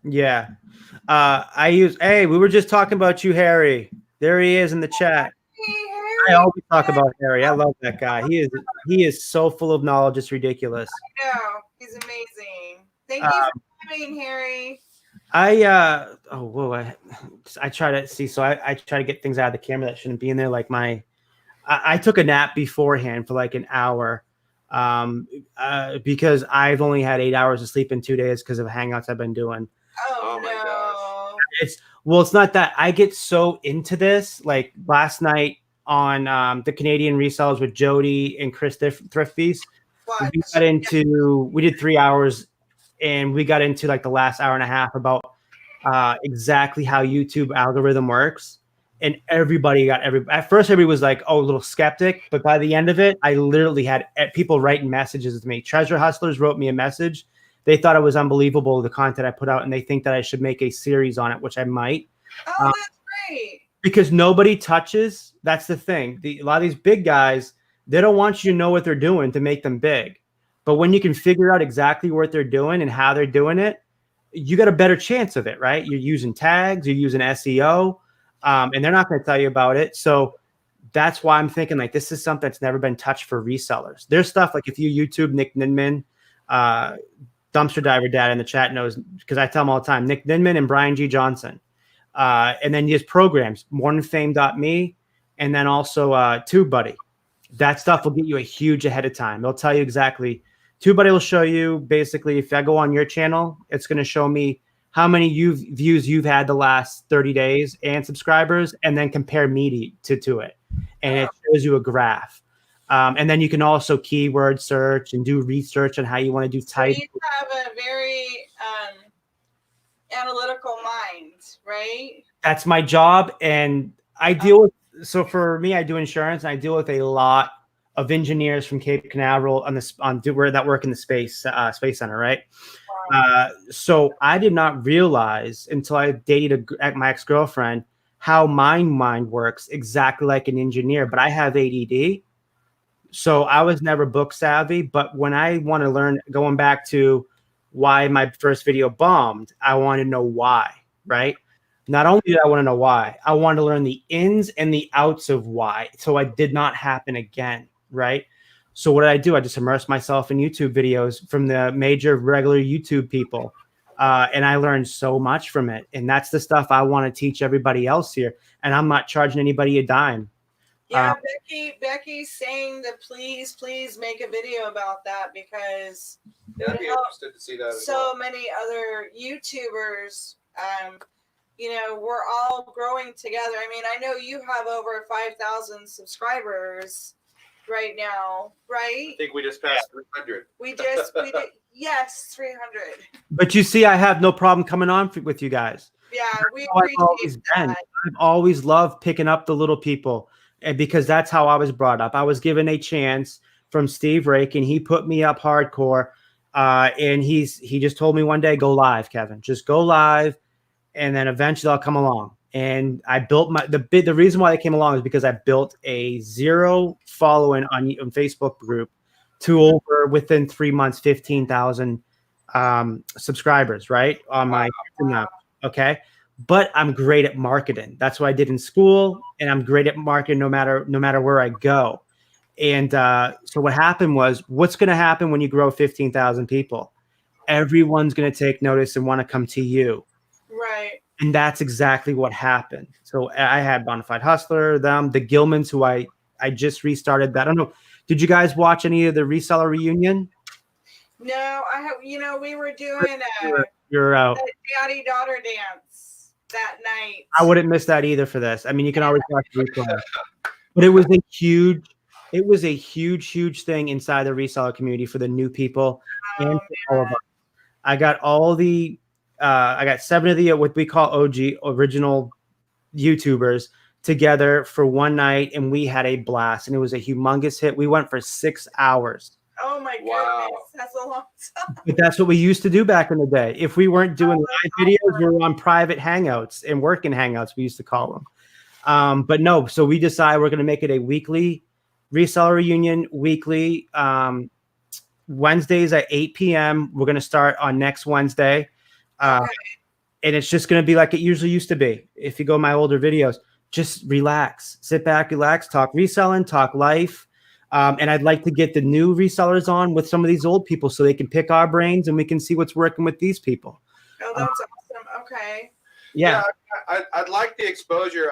Yeah. Hey, we were just talking about you, Harry. There he is in the chat. I always talk about Harry. I love that guy. He is so full of knowledge. It's ridiculous. I know. He's amazing. Thank you for coming, Harry. I try to see. So I try to get things out of the camera that shouldn't be in there. Like I took a nap beforehand for like an hour because I've only had 8 hours of sleep in 2 days because of hangouts I've been doing. Oh my no. It's not that I get so into this. Like last night on the Canadian resellers with Jody and Chris Thrift Beast, we did 3 hours and we got into like the last hour and a half about exactly how YouTube algorithm works. And at first everybody was like, oh, a little skeptic. But by the end of it, I literally had people writing messages with me. Treasure Hustlers wrote me a message. They thought it was unbelievable, the content I put out, and they think that I should make a series on it, which I might. Oh, that's great. Because nobody touches. That's the thing. A lot of these big guys, they don't want you to know what they're doing to make them big. But when you can figure out exactly what they're doing and how they're doing it, you got a better chance of it, right? You're using tags, you're using SEO, and they're not going to tell you about it. So that's why I'm thinking like this is something that's never been touched for resellers. There's stuff like if you YouTube Nick Ninman, Dumpster Diver Dad in the chat knows because I tell him all the time, Nick Ninman and Brian G. Johnson. And then just programs, morningfame.me, and then also TubeBuddy. that stuff will get you a huge ahead of time. It'll tell you exactly. TubeBuddy will show you basically if I go on your channel, it's going to show me how many views you've had the last 30 days and subscribers, and then compare me to it. And it shows you a graph. And then you can also keyword search and do research on how you want to do titles. So you have a very analytical mind, right? That's my job. And I deal with, so for me, I do insurance, and I deal with a lot of engineers from Cape Canaveral that work in the space center, right? So I did not realize until I dated my ex-girlfriend how my mind works exactly like an engineer, but I have ADD. So I was never book savvy, but when I want to learn, going back to why my first video bombed, I want to know why, right? Not only did I want to know why, I wanted to learn the ins and the outs of why, so it did not happen again, right? So what did I do? I just immersed myself in YouTube videos from the major regular YouTube people. And I learned so much from it. And that's the stuff I want to teach everybody else here. And I'm not charging anybody a dime. Yeah, Becky's saying that please make a video about that because Yeah, I'd be interested to see that. so many other YouTubers, we're all growing together. I mean, I know you have over 5,000 subscribers right now, right? I think we just passed 300. We did, yes, 300. But you see, I have no problem coming on with you guys. Yeah, we appreciate that. I've always loved picking up the little people, and because that's how I was brought up. I was given a chance from Steve Rake, and he put me up hardcore. And he just told me one day, go live, Kevin, just go live. And then eventually I'll come along. And I built the reason why I came along is because I built a 0 following on Facebook group to over within 3 months, 15,000 subscribers, right? On my, okay. But I'm great at marketing. That's what I did in school. And I'm great at marketing no matter where I go. And so what happened was, what's going to happen when you grow 15,000 people? Everyone's going to take notice and want to come to you. Right. And that's exactly what happened. So I had Bonafide Hustler, the Gilmans, who I just restarted that. I don't know. Did you guys watch any of the reseller reunion? No, I have, we were doing You're out. daddy-daughter dance that night. I wouldn't miss that either for this. I mean, you can always watch the replay. But it was a huge thing inside the reseller community for the new people and for all of us. I got I got 7 of the what we call OG original YouTubers together for one night, and we had a blast, and it was a humongous hit. We went for 6 hours. Oh my goodness, that's a long time. But that's what we used to do back in the day. If we weren't doing live videos, we were on private hangouts and working hangouts, we used to call them. But no, so we decided we're going to make it a weekly reseller reunion, weekly Wednesdays at 8 p.m. We're going to start on next Wednesday. And it's just going to be like it usually used to be. If you go my older videos, just relax, sit back, relax, talk reselling, talk life. And I'd like to get the new resellers on with some of these old people so they can pick our brains and we can see what's working with these people. Oh, that's awesome. Okay. Yeah. I'd like the exposure.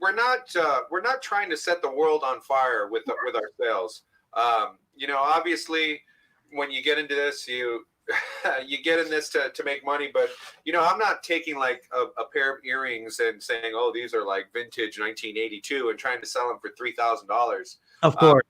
We're not trying to set the world on fire with our sales. Obviously, when you get into this, you get in this to make money, but I'm not taking like a pair of earrings and saying, oh, these are like vintage 1982 and trying to sell them for $3,000. Of course.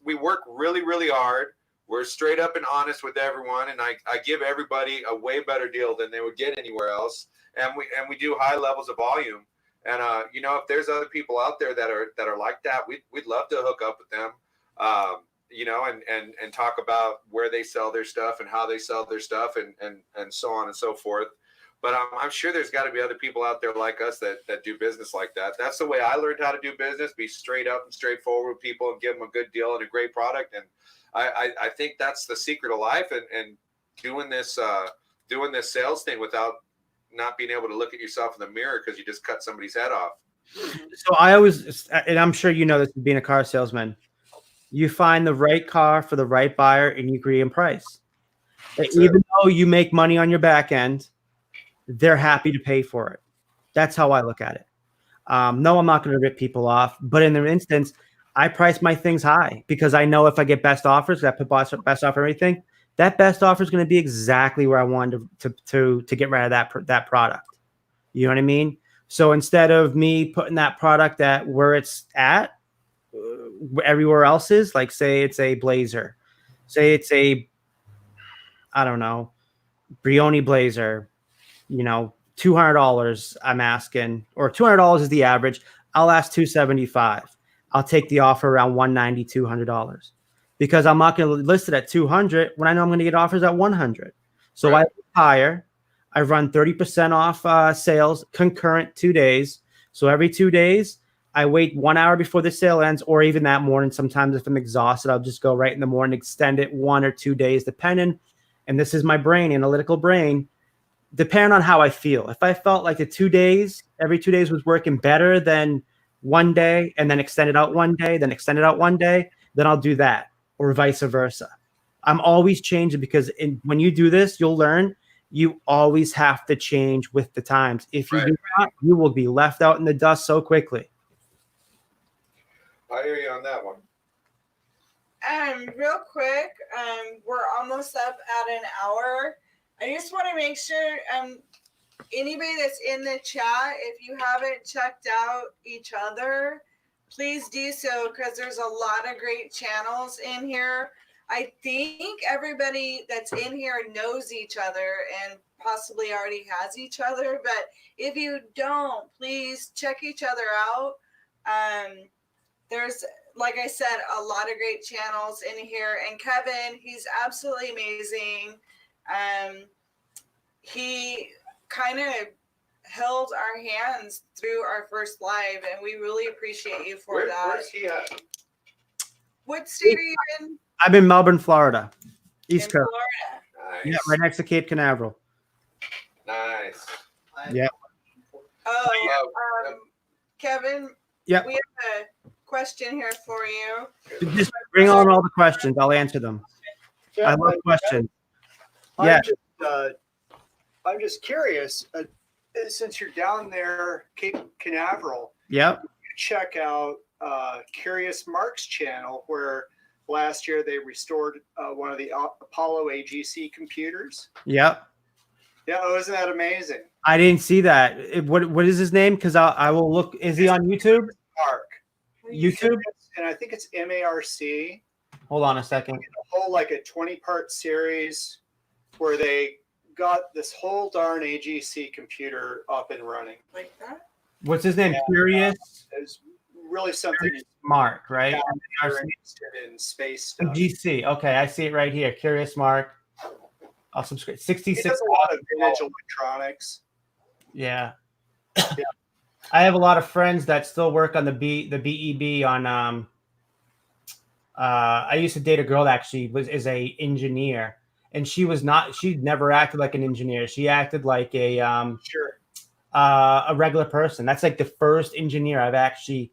We work really, really hard. We're straight up and honest with everyone. And I give everybody a way better deal than they would get anywhere else. And we do high levels of volume. And, if there's other people out there that are like that, we'd love to hook up with them. And talk about where they sell their stuff and how they sell their stuff and so on and so forth. But I'm sure there's got to be other people out there like us that do business like that. That's the way I learned how to do business, be straight up and straightforward with people and give them a good deal and a great product. And I think that's the secret of life and doing this sales thing without not being able to look at yourself in the mirror because you just cut somebody's head off. So I always, and I'm sure you know this, being a car salesman, you find the right car for the right buyer and you agree on price. Even though you make money on your back end, they're happy to pay for it. That's how I look at it. No, I'm not going to rip people off, but in their instance, I price my things high because I know if I get best offers, I put best offer everything. That best offer is going to be exactly where I wanted to get rid of that product. You know what I mean? So instead of me putting that product at where it's at, everywhere else is, like say it's a blazer, say it's a, I don't know, Brioni blazer, you know, $200 I'm asking, or $200 is the average. I'll ask $275. I'll take the offer around $190, $200 because I'm not going to list it at 200 when I know I'm going to get offers at 100. So Right. I hire, I run 30% off sales concurrent 2 days. So every 2 days, I wait 1 hour before the sale ends, or even that morning. Sometimes if I'm exhausted, I'll just go right in the morning, extend it 1 or 2 days, depending. And this is my brain, analytical brain, depending on how I feel. If I felt like the 2 days, every 2 days was working better than 1 day and then extend it out 1 day, then extend it out 1 day, then I'll do that, or vice versa. I'm always changing because when you do this, you'll learn you always have to change with the times. If you Right. do not, you will be left out in the dust so quickly. I hear you on that one. Real quick, we're almost up at an hour. I just want to make sure, anybody that's in the chat, if you haven't checked out each other, please do so because there's a lot of great channels in here. I think everybody that's in here knows each other and possibly already has each other. But if you don't, please check each other out. There's, like I said, a lot of great channels in here. And Kevin, he's absolutely amazing. He kind of held our hands through our first live, and we really appreciate you for that. Where's he at? What state are you in? I'm in Melbourne, Florida, East In Coast. Florida. Nice. Yeah, right next to Cape Canaveral. Nice. Yeah. Oh, Kevin, Yeah. we have a question here for you. Just bring on all the questions. I'll answer them. I love questions. Yeah. I'm just curious. Since you're down there, Cape Canaveral, Yep. check out Curious Mark's channel, where last year they restored one of the Apollo AGC computers. Yep. Yeah, wasn't that amazing? I didn't see that. What is his name? Because I will look. Is he on YouTube? Mark. YouTube? And I think it's MARC. Hold on a second. A whole like a 20-part series where they got this whole darn AGC computer up and running. Like that? What's his name? Curious It's really something Mark, right? if you're interested in space stuff. GC. Okay, I see it right here. Curious Mark. I'll subscribe. He 66. does a lot of vintage electronics. Yeah. I have a lot of friends that still work on the BEB on I used to date a girl that actually is a engineer, and she never acted like an engineer. She acted like a regular person. That's like the first engineer I've actually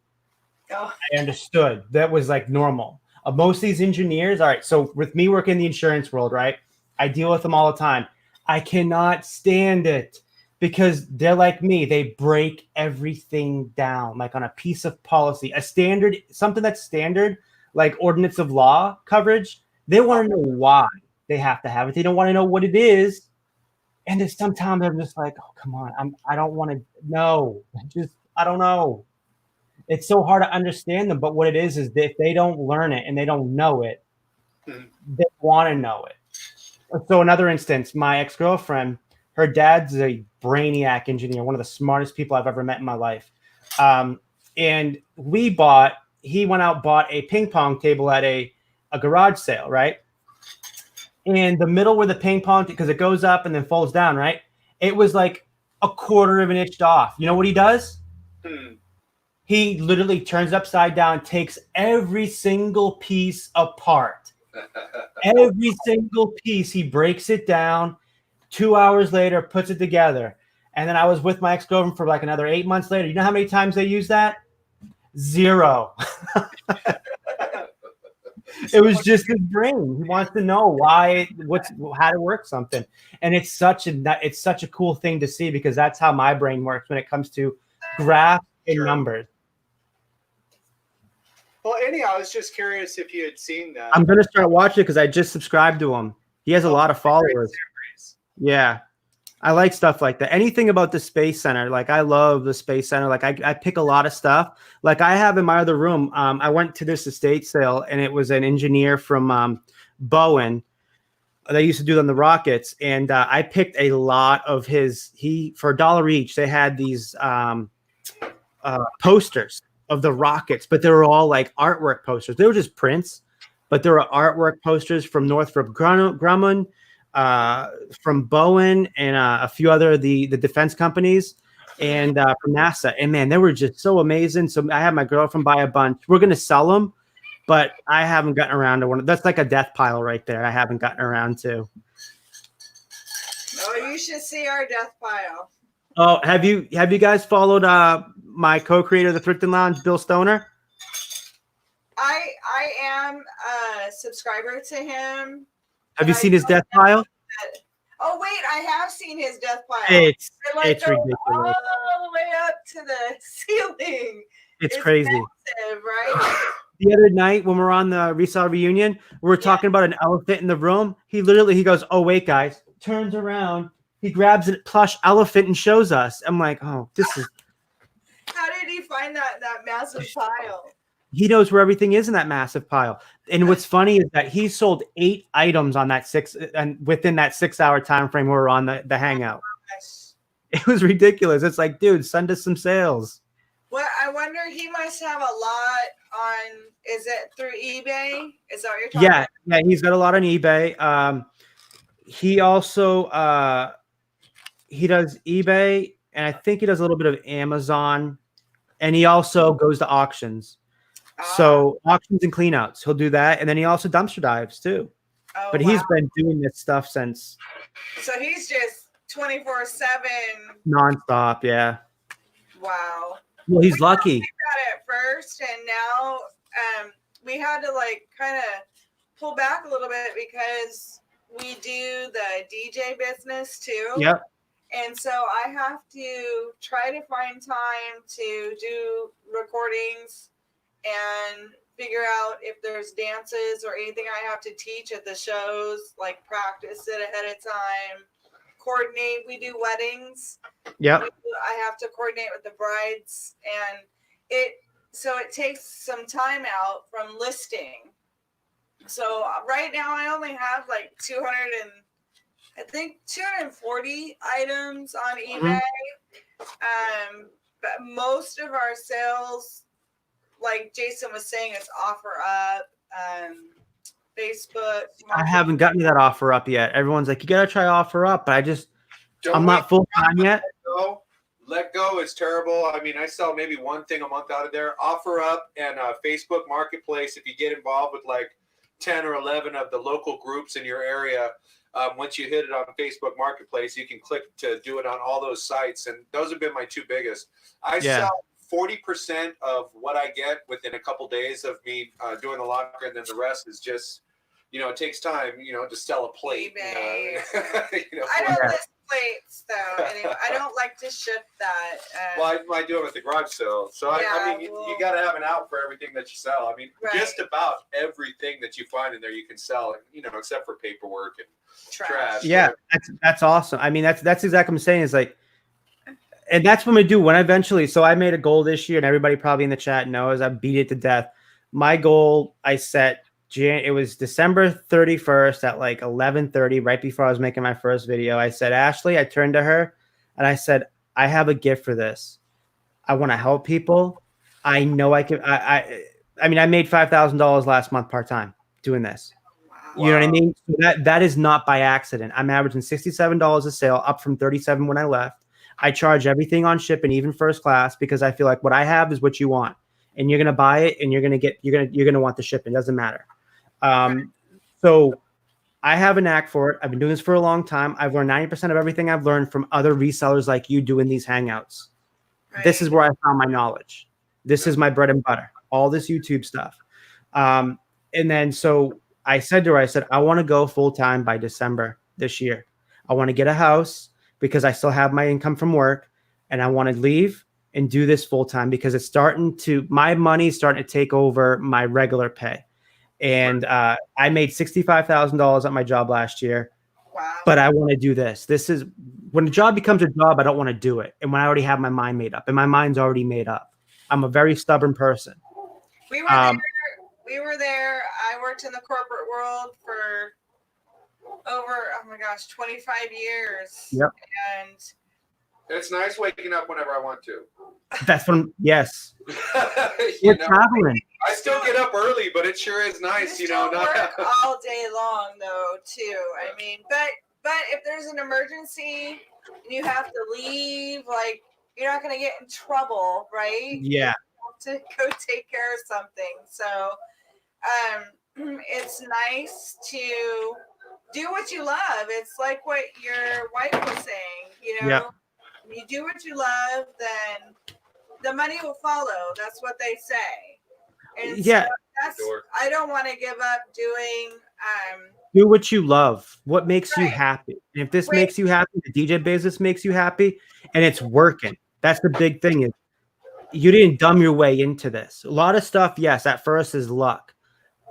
I understood that was like normal. Most of these engineers, all right, so with me working in the insurance world, right, I deal with them all the time. I cannot stand it because they're like me. They break everything down, like on a piece of policy, a standard, something that's standard, like ordinance of law coverage. They want to know why they have to have it. They don't want to know what it is. And then sometimes I'm just like, oh, come on. I don't want to know. I don't know. It's so hard to understand them. But what it is that if they don't learn it and they don't know it, they want to know it. So another instance, my ex-girlfriend, her dad's a brainiac engineer, one of the smartest people I've ever met in my life. And he went out, bought a ping pong table at a garage sale, right? And the middle where the ping pong, because it goes up and then folds down, right? It was like a quarter of an inch off. You know what he does? He literally turns it upside down, takes every single piece apart. Every single piece, he breaks it down. 2 hours later, puts it together. And then I was with my ex-girlfriend for like another 8 months later. You know how many times they use that? 0. It was just his brain. He wants to know how to work something. And it's such a cool thing to see because that's how my brain works when it comes to graphs and numbers. Well, anyhow, I was just curious if you had seen that. I'm gonna start watching it because I just subscribed to him. He has a lot of followers. Yeah, I like stuff like that. Anything about the Space Center, like I love the Space Center. Like I pick a lot of stuff. Like I have in my other room. I went to this estate sale and it was an engineer from Bowen. They used to do on the rockets, and I picked a lot of his. For $1 each, they had these posters of the rockets, but they were all like artwork posters. They were just prints, but there were artwork posters from Northrop Grumman, from Bowen, and a few other the defense companies, and from NASA. And man, they were just so amazing. So I had my girlfriend buy a bunch. We're gonna sell them, but I haven't gotten around to one. That's like a death pile right there. I haven't gotten around to. Oh, you should see our death pile. Oh, have you guys followed my co-creator of the Thrifting Lounge, Bill Stoner? I am a subscriber to him. Have you seen his death pile? Oh wait, I have seen his death pile. It's goes ridiculous. all the way up to the ceiling. It's crazy. Massive, right? The other night when we're on the resale reunion, we were talking about an elephant in the room. He goes, "Oh wait, guys," turns around, he grabs a plush elephant and shows us. I'm like, "Oh, this is." How did he find that massive pile? He knows where everything is in that massive pile. And what's funny is that he sold 8 items on that within that 6-hour time frame we were on the hangout. It was ridiculous. It's like, dude, send us some sales. Well, I wonder, he must have a lot on, is it through eBay? Is that what you're talking about? Yeah, he's got a lot on eBay. He also he does eBay, and I think he does a little bit of Amazon, and he also goes to auctions. So auctions and cleanouts, he'll do that, and then he also dumpster dives too. Oh, but he's been doing this stuff since. So he's just 24/7 nonstop. Yeah. Wow. Well, he's lucky. We got it first, and now we had to like kind of pull back a little bit because we do the DJ business too. Yep. And so I have to try to find time to do recordings and figure out if there's dances or anything I have to teach at the shows, like practice it ahead of time, coordinate. We do weddings. Yeah. I have to coordinate with the brides, and it takes some time out from listing. So right now I only have like 240 items on eBay. But most of our sales, like Jason was saying, is OfferUp, Facebook. I haven't gotten to that OfferUp yet. Everyone's like, you gotta try OfferUp, but I'm not full time yet. Let go is terrible. I mean, I sell maybe one thing a month out of there. OfferUp and Facebook Marketplace. If you get involved with like 10 or 11 of the local groups in your area, once you hit it on Facebook Marketplace, you can click to do it on all those sites. And those have been my 2 biggest. I sell 40% of what I get within a couple days of me doing the locker, and then the rest is just, it takes time, to sell a plate. I don't list plates though. Anyway, I don't like to ship that. Well, I do them at the garage sale. So I mean, you got to have an out for everything that you sell. I mean, just about everything that you find in there you can sell, except for paperwork and trash. Yeah, that's awesome. I mean, that's exactly what I'm saying. Is like. And that's what I'm going to do when I eventually. So I made a goal this year, and everybody probably in the chat knows I beat it to death. My goal I set, it was December 31st at like 11:30, right before I was making my first video. I said, Ashley, I turned to her and I said, I have a gift for this. I want to help people. I know I can. I mean, I made $5,000 last month part-time doing this. Wow. You know what I mean? So that is not by accident. I'm averaging $67 a sale, up from $37 when I left. I charge everything on shipping, even first class, because I feel like what I have is what you want, and you're gonna buy it, and you're gonna want the shipping. It doesn't matter. So I have a knack for it. I've been doing this for a long time. I've learned 90% of everything I've learned from other resellers like you doing these hangouts. Right. This is where I found my knowledge. This is my bread and butter. All this YouTube stuff. And then so I said to her, I want to go full time by December this year. I want to get a house, because I still have my income from work, and I want to leave and do this full time because it's my money's starting to take over my regular pay. And I made $65,000 at my job last year. Wow. But I want to do this. This is when a job becomes a job, I don't want to do it. And when I already have my mind made up, and my mind's already made up. I'm a very stubborn person. We were there. We were there. I worked in the corporate world for over, 25 years. Yep. And It's nice waking up whenever I want to. That's when, yes. You We're know, traveling. I still get up early, but it sure is nice, you not work all day long though, too. I mean, but if there's an emergency and you have to leave, like, you're not going to get in trouble, right? Yeah. To go take care of something. So it's nice to do what you love. It's like what your wife was saying, Yeah. When you do what you love, then the money will follow. That's what they say. And Yeah. so I don't want to give up doing do what you love. What makes you Right. happy? And if this makes you happy, the DJ business makes you happy, and it's working. That's the big thing is you didn't dumb your way into this. A lot of stuff, yes, at first is luck.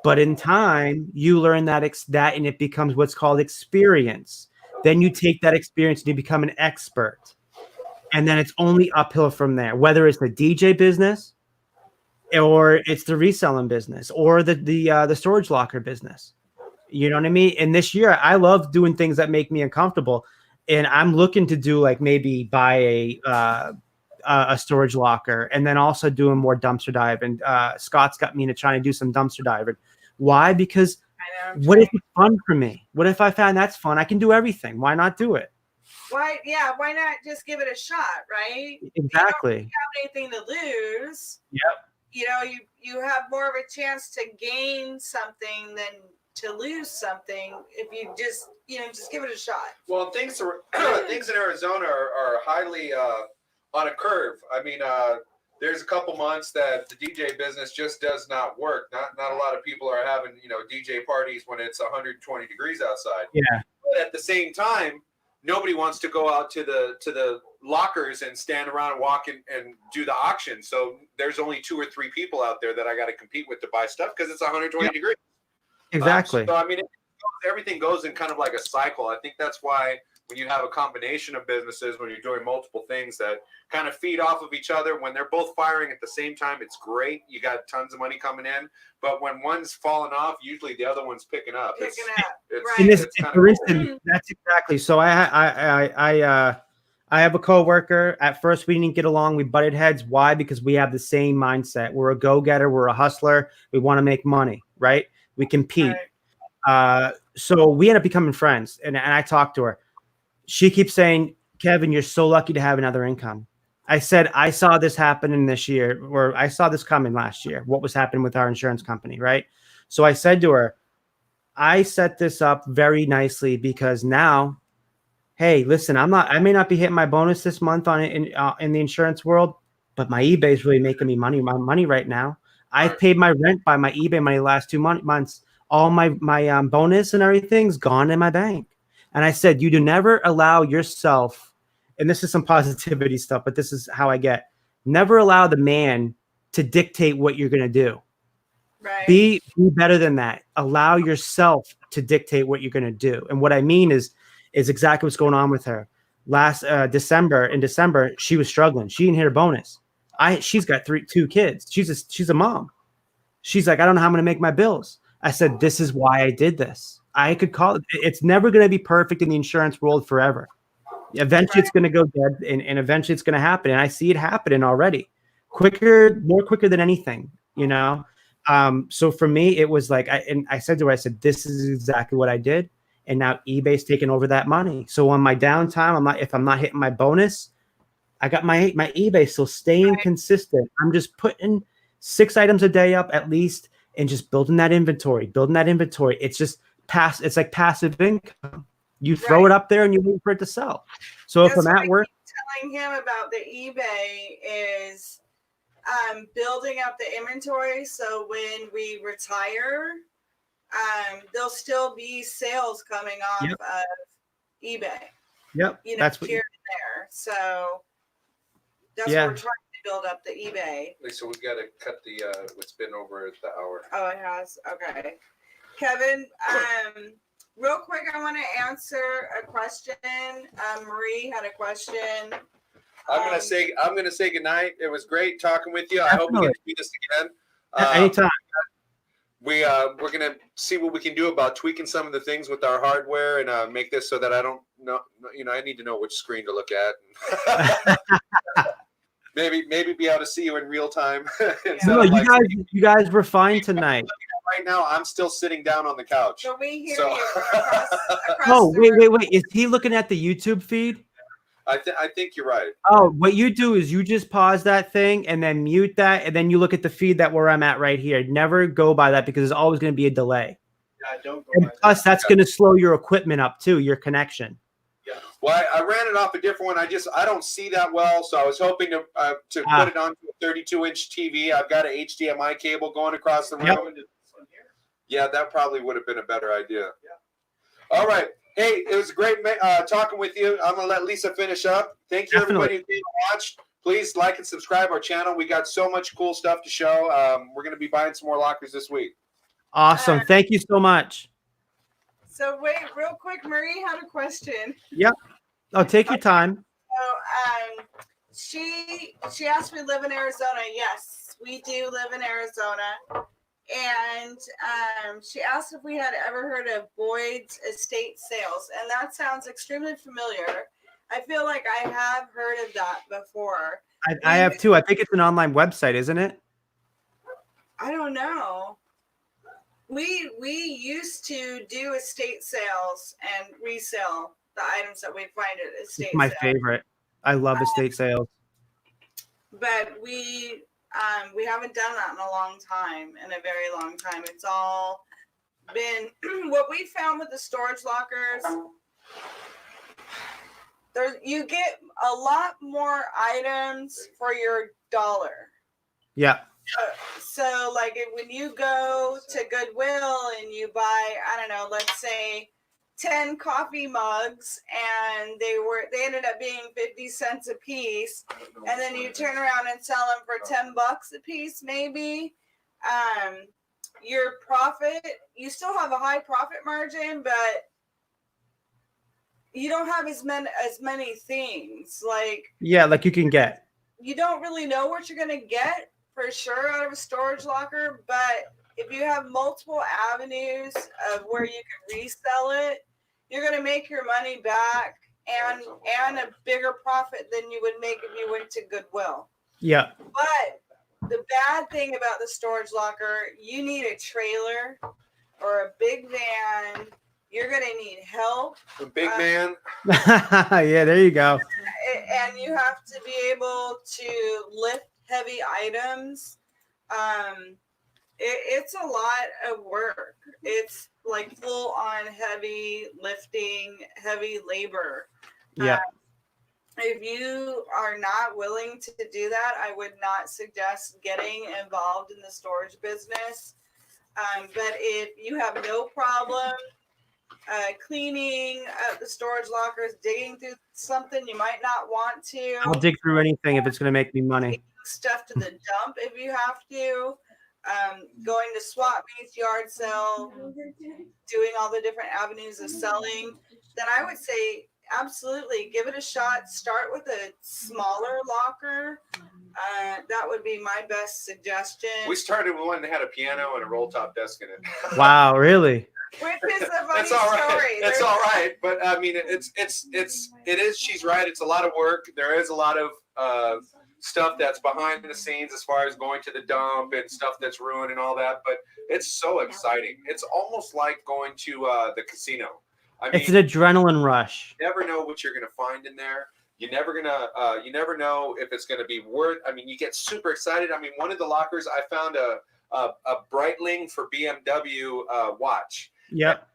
But in time, you learn that and it becomes what's called experience. Then you take that experience and you become an expert. And then it's only uphill from there, whether it's the DJ business or it's the reselling business or the storage locker business. You know what I mean? And this year, I love doing things that make me uncomfortable. And I'm looking to do like maybe buy a storage locker and then also doing more dumpster diving. Scott's got me into trying to do some dumpster diving. Why? Because what if it's fun for me? What if I found that's fun? I can do everything. Why not do it? why not just give it a shot, right? Exactly. You don't have anything to lose. Yep. You have more of a chance to gain something than to lose something if you just give it a shot. Well, things in Arizona are highly on a curve. I mean, there's a couple months that the DJ business just does not work. Not a lot of people are having DJ parties when it's 120 degrees outside. Yeah. But at the same time, nobody wants to go out to the lockers and stand around and walk and do the auction. So there's only 2 or 3 people out there that I got to compete with to buy stuff because it's 120 degrees. Exactly. So I mean, everything goes in kind of like a cycle. I think that's why when you have a combination of businesses, when you're doing multiple things that kind of feed off of each other, when they're both firing at the same time, it's great. You got tons of money coming in. But when one's falling off, usually the other one's picking up. Right. It's kind of cool. That's exactly. So I have a coworker. At first, we didn't get along. We butted heads. Why? Because we have the same mindset. We're a go-getter. We're a hustler. We want to make money, right? We compete. Right. So we end up becoming friends. And I talked to her. She keeps saying, Kevin, you're so lucky to have another income. I said, I saw this happening this year, or I saw this coming last year, what was happening with our insurance company, right? So I said to her, I set this up very nicely because now, hey, listen, I may not be hitting my bonus this month in the insurance world, but my eBay is really making me my money right now. I've paid my rent by my eBay money the last 2 months. All my bonus and everything's gone in my bank. And I said, you do never allow yourself, and this is some positivity stuff, but this is how I get, never allow the man to dictate what you're going to do. Right. Be better than that. Allow yourself to dictate what you're going to do. And what I mean is exactly what's going on with her. Last in December, she was struggling. She didn't hit her bonus. She's got 2 kids. She's a mom. She's like, I don't know how I'm going to make my bills. I said, this is why I did this. I could call it. It's never going to be perfect in the insurance world forever. Eventually, it's going to go dead, and eventually, it's going to happen. And I see it happening already, more quicker than anything. So for me, it was like, I said to her, I said, this is exactly what I did, and now eBay's taking over that money. So on my downtime, if I'm not hitting my bonus, I got my eBay still staying consistent. I'm just putting 6 items a day up at least, and just building that inventory. It's just it's like passive income. You throw it up there and you wait for it to sell. So if I'm at work, telling him about the eBay is building up the inventory. So when we retire, there'll still be sales coming off of eBay. Yep. That's here and there. So that's what we're trying build up the eBay. So we've got to cut the it's been over the hour. Oh, it has. Okay, Kevin. Real quick, I want to answer a question. Marie had a question. I'm gonna say goodnight. It was great talking with you. I hope we get to do this again. Anytime. We're gonna see what we can do about tweaking some of the things with our hardware and make this so that I don't know. I need to know which screen to look at. maybe be able to see you in real time. No, you guys were fine tonight. Right now, I'm still sitting down on the couch. So we hear you across Oh, the room. wait. Is he looking at the YouTube feed? I think you're right. Oh, what you do is you just pause that thing and then mute that, and then you look at the feed that where I'm at right here. Never go by that because there's always going to be a delay. Yeah, don't go And by plus, that's going to slow your equipment up too, your connection. Yeah. Well, I ran it off a different one. I don't see that well, so I was hoping to put it onto a 32-inch TV. I've got an HDMI cable going across the room. Yep. Yeah, that probably would have been a better idea. Yeah. All right. Hey, it was great talking with you. I'm going to let Lisa finish up. Thank you, everybody who came and watched. Please like and subscribe our channel. We got so much cool stuff to show. We're going to be buying some more lockers this week. Awesome. Thank you so much. So wait, real quick, Marie had a question. Yep. Oh, take your time. So she asked me live in Arizona. Yes, we do live in Arizona. And she asked if we had ever heard of Boyd's estate sales, and that sounds extremely familiar. I feel like I have heard of that before. I have too. I think it's an online website, isn't it? I don't know. We used to do estate sales and resell the items that we find at estate My sales. favorite. I love estate sales. But we haven't done that in a long time, in a very long time. It's all been what we found with the storage lockers. You get a lot more items for your dollar. Yeah. So like when you go to Goodwill and you buy, I don't know, let's say 10 coffee mugs, and they ended up being 50 cents a piece, and then you turn around and sell them for $10 a piece, maybe. Your profit, you still have a high profit margin, but you don't have as many things. Like you can get. You don't really know what you're gonna get for sure out of a storage locker, but if you have multiple avenues of where you can resell it, you're going to make your money back and a bigger profit than you would make if you went to Goodwill. Yeah. But the bad thing about the storage locker, you need a trailer or a big van. You're going to need help. A big man. Yeah, there you go. And you have to be able to lift heavy items. It's a lot of work. It's like full on heavy lifting, heavy labor. Yeah. If you are not willing to do that, I would not suggest getting involved in the storage business. But if you have no problem cleaning up the storage lockers, digging through something you might not want to. I'll dig through anything if it's going to make me money. Stuff to the dump if you have to. Going to swap meets, yard sale, doing all the different avenues of selling, then I would say absolutely give it a shot. Start with a smaller locker. That would be my best suggestion. We started with one that had a piano and a roll top desk in it. Wow, really? Which is a funny That's all right. story. That's all right. But I mean, it is. She's right. It's a lot of work. There is a lot of stuff that's behind the scenes as far as going to the dump and stuff that's ruined and all that. But it's so exciting. It's almost like going to the casino. I mean, it's an adrenaline rush. You never know what you're going to find in there. You never know if it's going to be worth. I mean, you get super excited. I mean, one of the lockers I found a Breitling for BMW watch. Yep.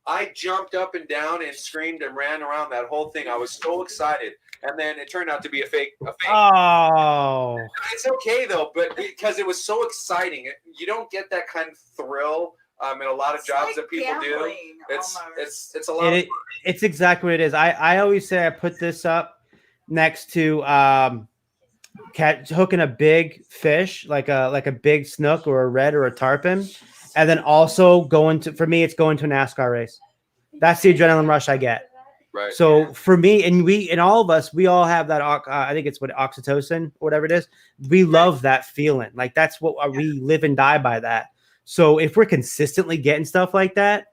I jumped up and down and screamed and ran around that whole thing. I was so excited, and then it turned out to be a fake. Oh. It's okay though, but because it was so exciting, you don't get that kind of thrill in a lot of jobs that people do. It's a lot. It's exactly what it is. I always say I put this up next to hooking a big fish, like a big snook or a red or a tarpon, and then also going to, for me, it's going to a NASCAR race. That's the adrenaline rush I get. Right. So for me, and all of us, we all have that. I think it's what, oxytocin, or whatever it is. We love that feeling. Like that's what we live and die by that. So if we're consistently getting stuff like that,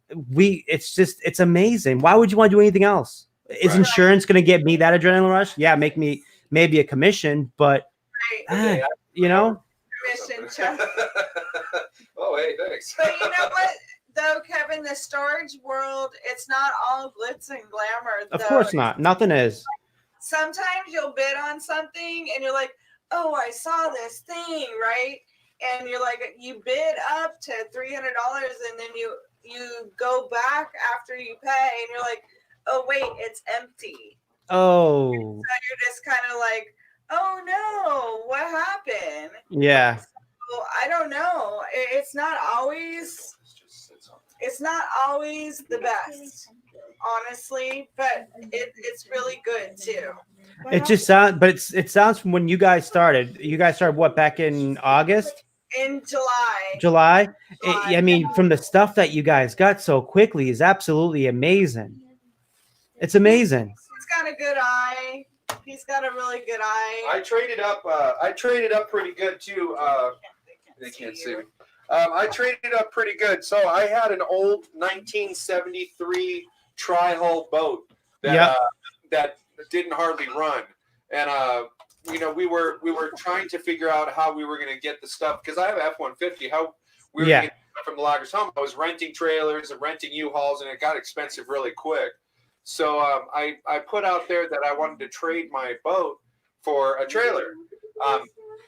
it's amazing. Why would you want to do anything else? Is Right. insurance going to get me that adrenaline rush? Yeah, make me maybe a commission, but Right. you know, Commission check. Oh, hey, thanks. But you know what, though, Kevin, the storage world, it's not all glitz and glamour. of though. course not. Nothing is. Sometimes you'll bid on something and you're like, oh, I saw this thing, right? And you're like, you bid up to $300 and then you go back after you pay and you're like, oh, wait, it's empty. Oh, So you're just kind of like, oh no, what happened? yeah. So I don't know. It's not always the best, honestly, but it's really good too. It just sounds, but it sounds from when you guys started. You guys started what, back in August, In July. July? I mean, from the stuff that you guys got so quickly is absolutely amazing. It's amazing. He's got a good eye. He's got a really good eye. I traded up. I traded up pretty good too. They can't see me. I traded up pretty good. So I had an old 1973 tri-hull boat that that didn't hardly run, and you know, we were trying to figure out how we were going to get the stuff, because I have F-150. How we were getting from the loggers home. I was renting trailers and renting U-Hauls, and it got expensive really quick. So I put out there that I wanted to trade my boat for a trailer.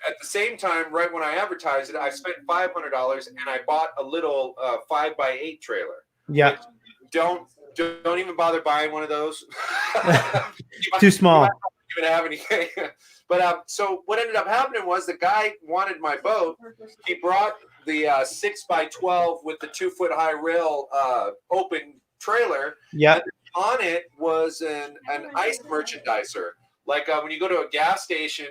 At the same time, right when I advertised it, I spent $500 and I bought a little 5x8 trailer. Yeah. Don't even bother buying one of those. Too small. You don't even have anything. But so what ended up happening was the guy wanted my boat. He brought the 6x12 with the 2-foot high rail open trailer. Yeah. On it was an ice merchandiser. Like when you go to a gas station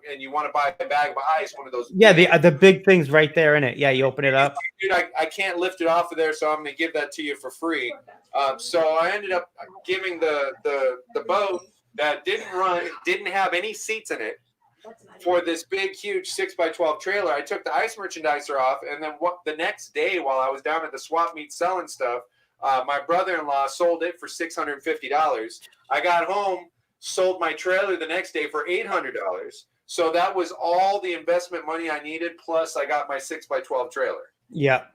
and you want to buy a bag of ice, one of those. Yeah, the big thing's right there in it. Yeah, you open it up. Dude, I can't lift it off of there, so I'm going to give that to you for free. So I ended up giving the boat that didn't run, didn't have any seats in it, for this big, huge 6x12 trailer. I took the ice merchandiser off, and then the next day while I was down at the swap meet selling stuff, my brother-in-law sold it for $650. I got home, sold my trailer the next day for $800. So that was all the investment money I needed, plus I got my 6x12 trailer. Yeah.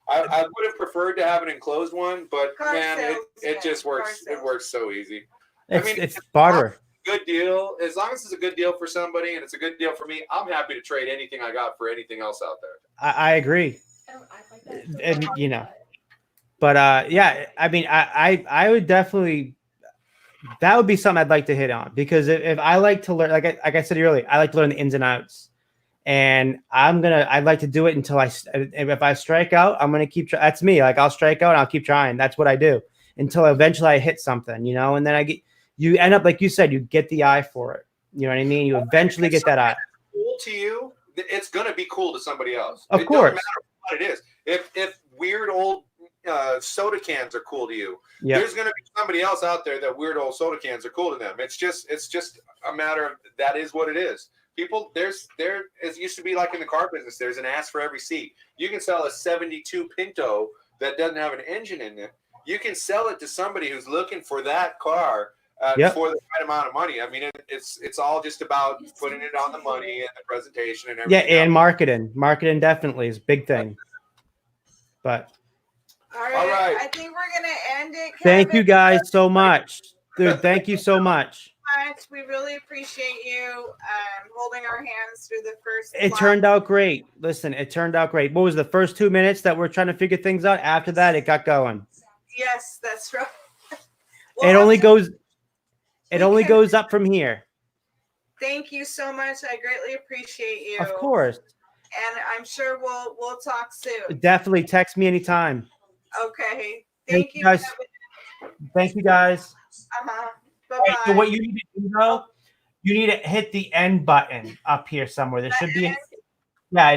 I would have preferred to have an enclosed one, but man, it just works. It works so easy. It's barter. Good deal. As long as it's a good deal for somebody and it's a good deal for me, I'm happy to trade anything I got for anything else out there. I agree. And you know, but yeah, I mean, I would definitely, that would be something I'd like to hit on, because if I like to learn, like I said earlier, I like to learn the ins and outs, and I'd like to do it until if I strike out, I'm going to keep, that's me. Like I'll strike out and I'll keep trying. That's what I do until eventually I hit something, you know, and then you end up, like you said, you get the eye for it. You know what I mean? You eventually get that eye. Cool to you, it's going to be cool to somebody else. Of course. Doesn't matter what it is. If weird old soda cans are cool to you, there's going to be somebody else out there that weird old soda cans are cool to them. It's just a matter of, that is what it is. People, there it used to be like in the car business, there's an ass for every seat. You can sell a 72 Pinto that doesn't have an engine in it. You can sell it to somebody who's looking for that car for the right amount of money. I mean, it's all just about putting it on the money and the presentation and everything. Yeah, and marketing. Marketing definitely is a big thing. But all right. I think we're going to end it. Kevin. Thank you guys so much. Dude, thank you so much. We really appreciate you holding our hands through the first. It turned out great. Listen, it turned out great. What was the first 2 minutes that we're trying to figure things out? After that, it got going. Yes, that's right. It only goes up from here. Thank you so much. I greatly appreciate you. Of course. And I'm sure we'll talk soon. Definitely text me anytime. Okay. Thank you guys. Thank you guys. Bye-bye. So what you need to do though You need to hit the end button up here somewhere. There should be an Edit? yeah.